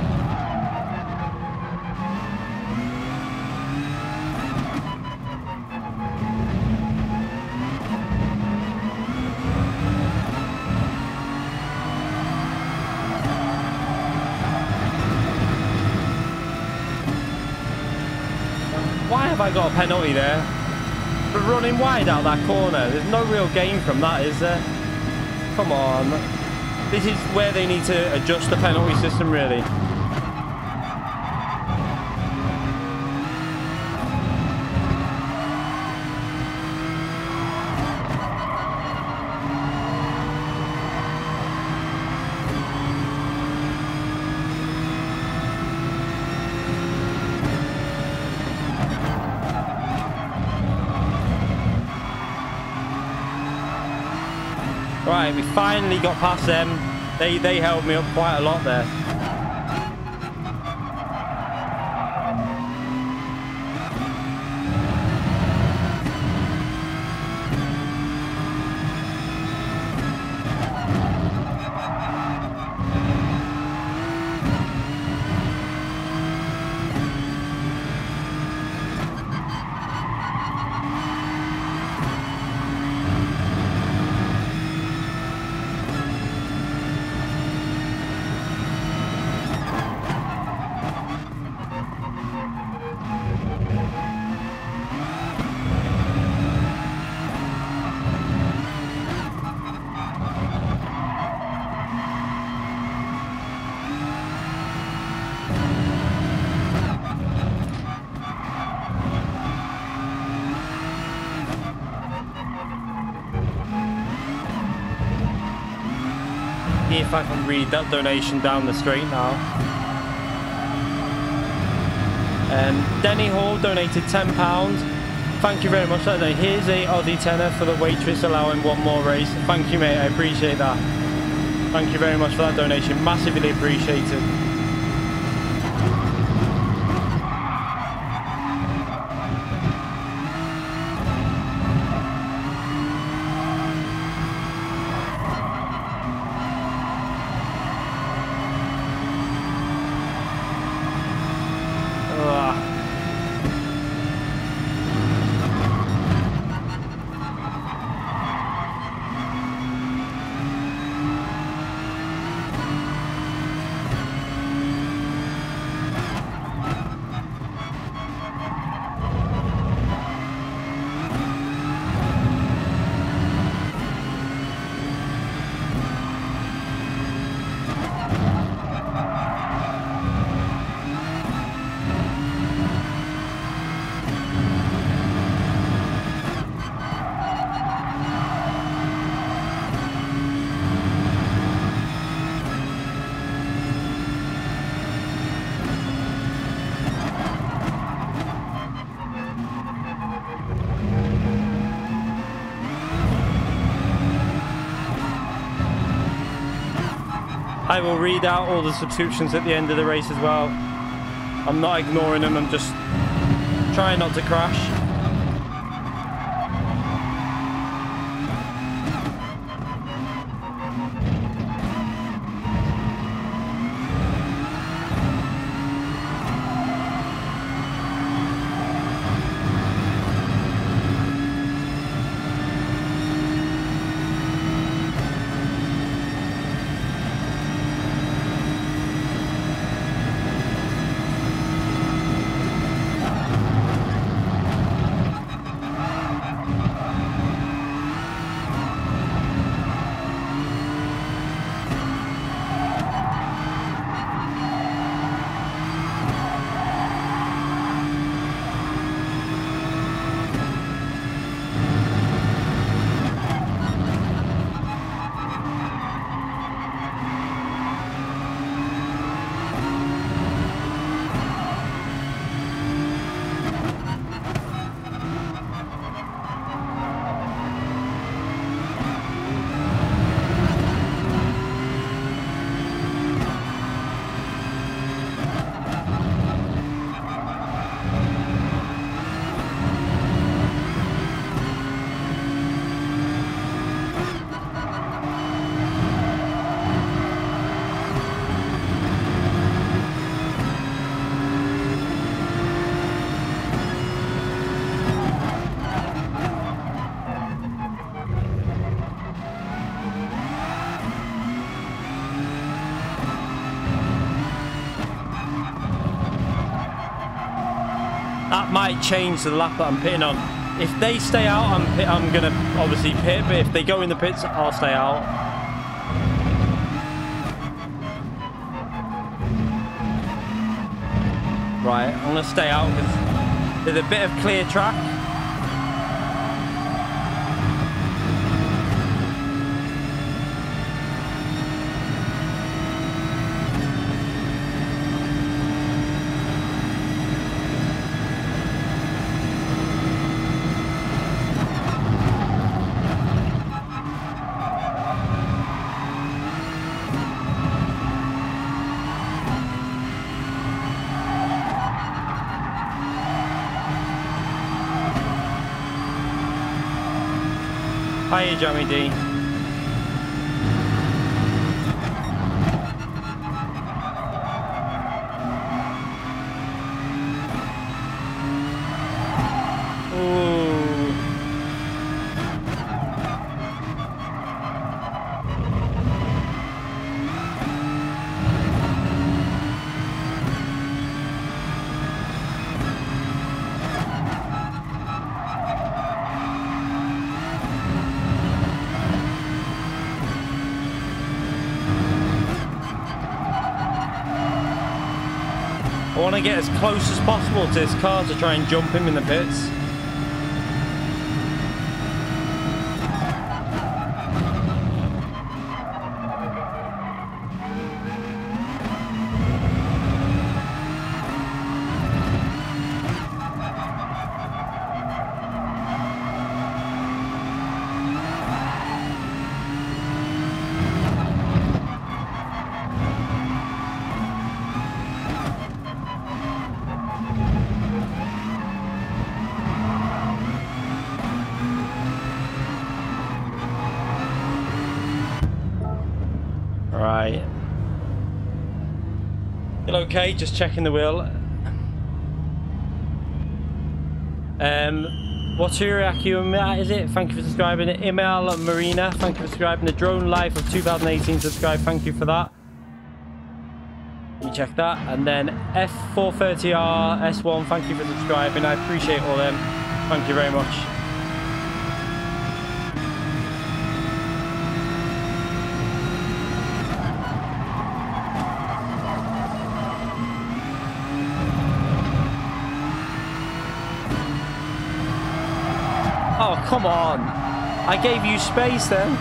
Why have I got a penalty there? For running wide out that corner. There's no real gain from that, is there? Come on. This is where they need to adjust the penalty system, really. Right, we finally got past them. They held me up quite a lot there. If I can read that donation down the street now. Denny Hall donated £10. Thank you very much. Here's a Aussie tenner for the waitress allowing one more race. Thank you, mate. I appreciate that. Thank you very much for that donation. Massively appreciated. I will read out all the substitutions at the end of the race as well. I'm not ignoring them, I'm just trying not to crash. That might change the lap that I'm pitting on. If they stay out, I'm gonna obviously pit, but if they go in the pits, I'll stay out. Right, I'm gonna stay out because there's a bit of clear track. Hiya, Jammy D. I want to get as close as possible to this car to try and jump him in the pits. Still okay, just checking the wheel. What's your Akuma, is it? Thank you for subscribing. Email Marina, thank you for subscribing. The Drone Life of 2018 subscribe, thank you for that. You check that. And then F430R S1, thank you for subscribing. I appreciate all them. Thank you very much. Oh, come on. I gave you space then.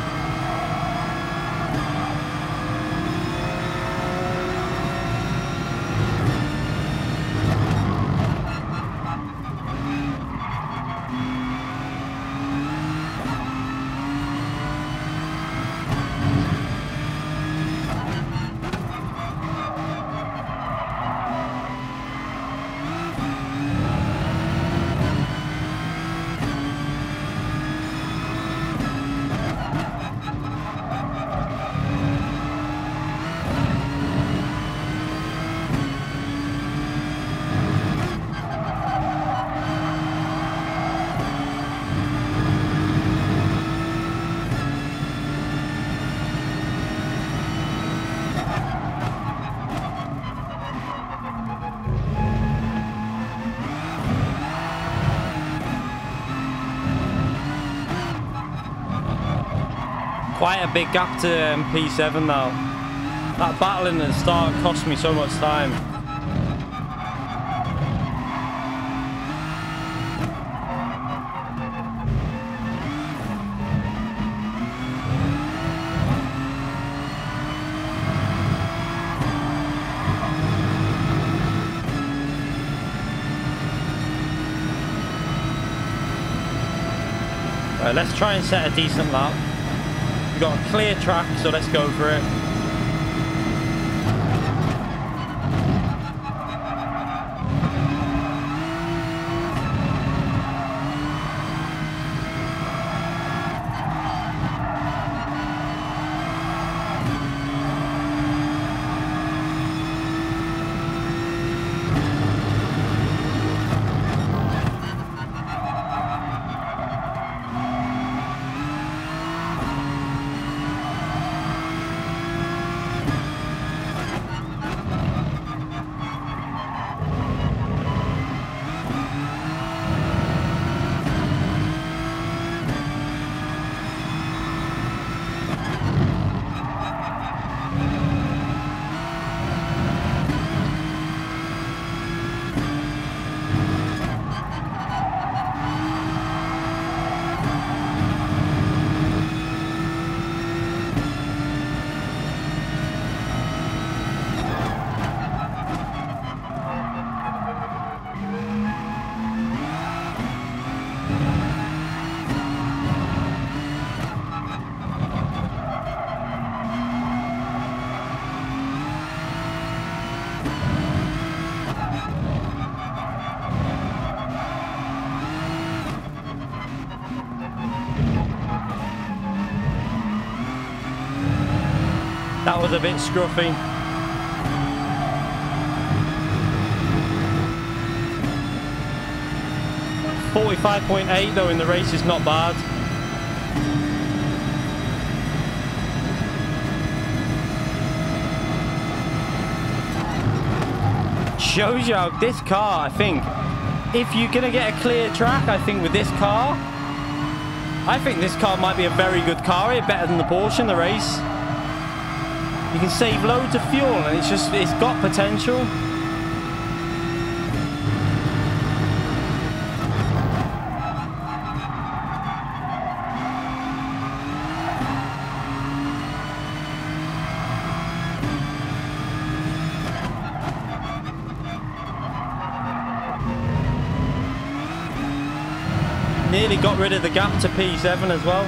Quite a big gap to P7 now. That battling at the start cost me so much time. Right, let's try and set a decent lap. We've got a clear track, so let's go for it. That was a bit scruffy. .45 though in the race is not bad. Shows you how this car, I think, if you're gonna get a clear track, I think with this car, I think this car might be a very good car here, better than the Porsche in the race. You can save loads of fuel and it's got potential. Nearly got rid of the gap to P7 as well.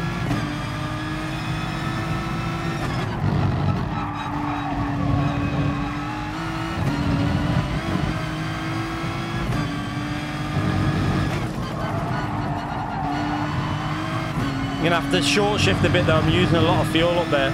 I'm gonna have to short shift a bit though, I'm using a lot of fuel up there.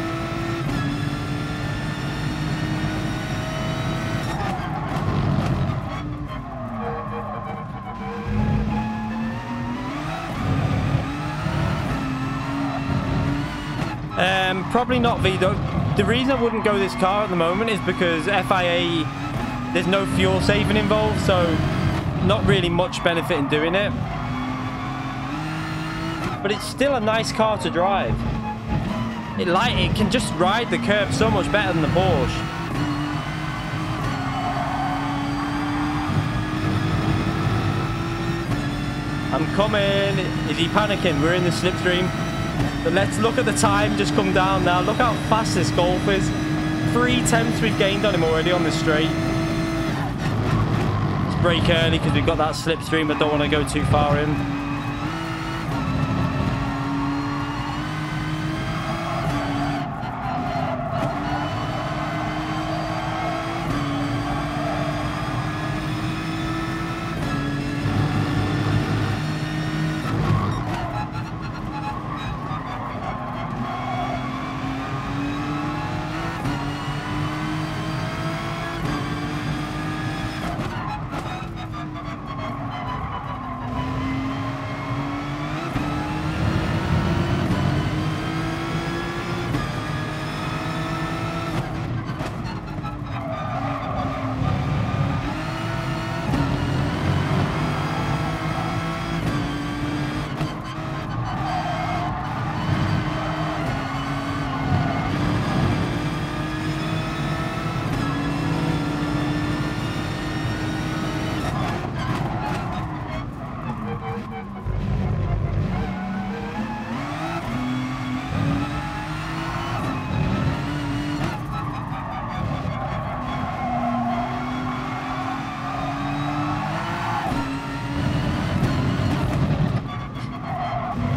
Probably not V. The reason I wouldn't go this car at the moment is because FIA, there's no fuel saving involved, so not really much benefit in doing it. But it's still a nice car to drive. It can just ride the curb so much better than the Porsche. I'm coming. Is he panicking? We're in the slipstream. But let's look at the time just come down now. Look how fast this Golf is. 3/10 we've gained on him already on the straight. Let's brake early because we've got that slipstream. I don't want to go too far in.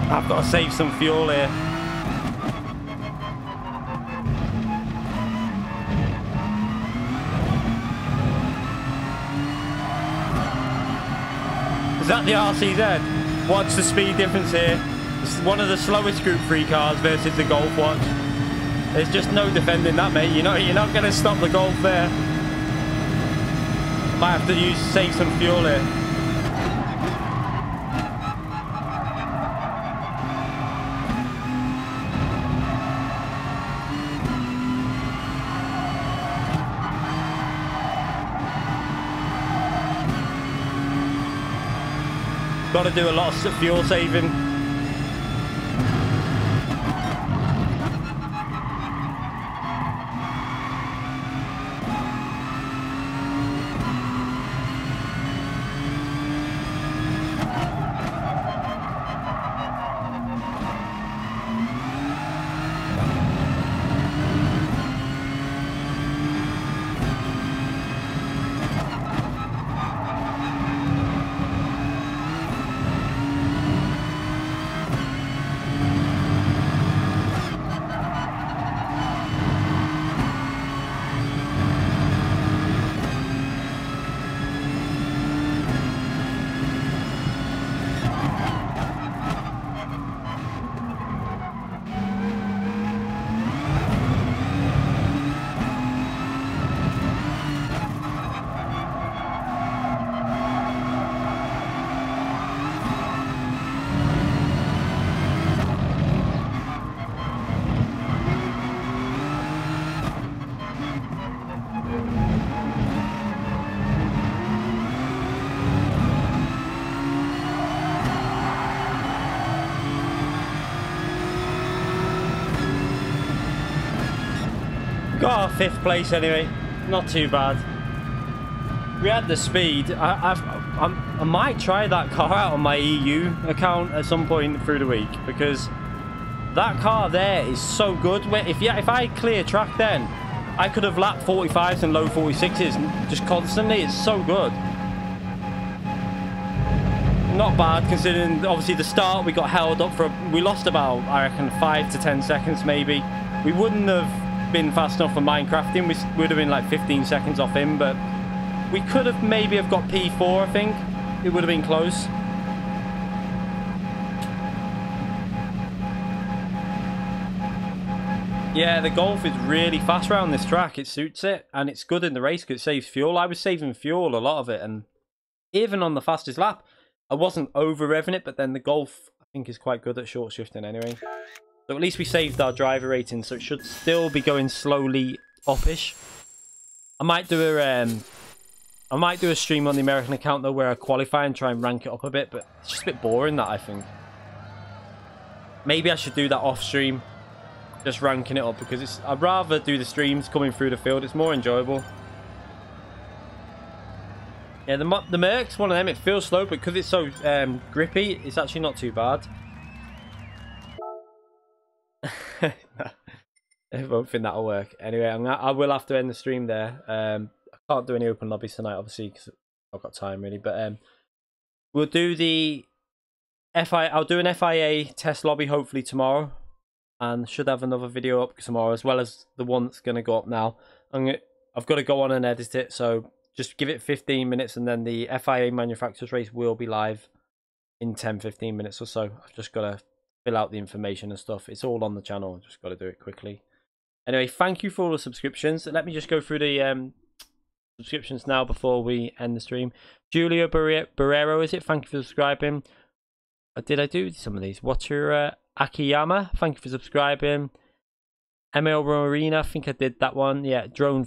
I've got to save some fuel here. Is that the RCZ? Watch the speed difference here. This is one of the slowest Group 3 cars versus the Golf watch. There's just no defending that, mate. You're not going to stop the Golf there. Might have to save some fuel here. Got to do a lot of fuel saving. Got our 5th place anyway, not too bad. We had the speed. I might try that car out on my EU account at some point through the week, because that car there is so good. If I clear track, then I could have lapped 45s and low 46s just constantly. It's so good. Not bad considering obviously the start we got held up for. We lost about, I reckon, 5 to 10 seconds maybe. We wouldn't have been fast enough for Minecrafting. We would have been like 15 seconds off him, but we could have maybe have got P4. I think it would have been close. Yeah, the Golf is really fast around this track. It suits it, and it's good in the race because it saves fuel. I was saving fuel, a lot of it, and even on the fastest lap I wasn't over revving it, but then the Golf I think is quite good at short shifting anyway. So at least we saved our driver rating, so it should still be going slowly upish. I might do a stream on the American account though, where I qualify and try and rank it up a bit, but it's just a bit boring, that, I think. Maybe I should do that off stream, just ranking it up, because I'd rather do the streams coming through the field. It's more enjoyable. Yeah, the Merc's one of them. It feels slow, but because it's so grippy, it's actually not too bad. I won't think that'll work. Anyway, I will have to end the stream there. I can't do any open lobbies tonight, obviously, because I've got time really. But we'll do the I'll do an FIA test lobby hopefully tomorrow, and should have another video up tomorrow, as well as the one that's gonna go up now. I've got to go on and edit it, so just give it 15 minutes, and then the FIA manufacturers race will be live in 10-15 minutes or so. I've just got to fill out the information and stuff. It's all on the channel. I've just got to do it quickly. Anyway, thank you for all the subscriptions. Let me just go through the subscriptions now before we end the stream. Julio Barrero, is it? Thank you for subscribing. Did I do some of these? Water Akiyama, thank you for subscribing. ML Marina, I think I did that one. Yeah, Drone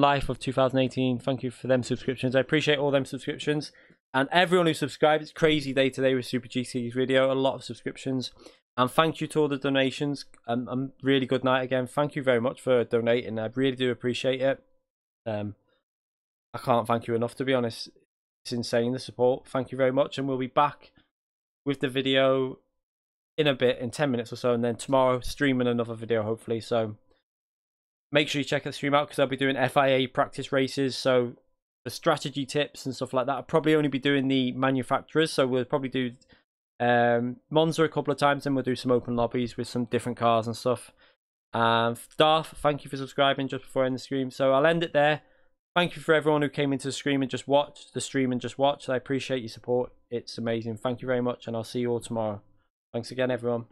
Life of 2018. Thank you for them subscriptions. I appreciate all them subscriptions. And everyone who subscribed. It's crazy day today with Super GT's video. A lot of subscriptions. And thank you to all the donations. Really good night again. Thank you very much for donating. I really do appreciate it. I can't thank you enough, to be honest. It's insane, the support. Thank you very much. And we'll be back with the video in a bit, in 10 minutes or so. And then tomorrow, streaming another video, hopefully. So make sure you check the stream out, because I'll be doing FIA practice races. So the strategy tips and stuff like that. I'll probably only be doing the manufacturers, so we'll probably do Monza a couple of times, and we'll do some open lobbies with some different cars and stuff. Darth, thank you for subscribing just before I end the stream. So I'll end it there. Thank you for everyone who came into the stream and just watched the stream and just watched. I appreciate your support. It's amazing. Thank you very much, and I'll see you all tomorrow. Thanks again, everyone.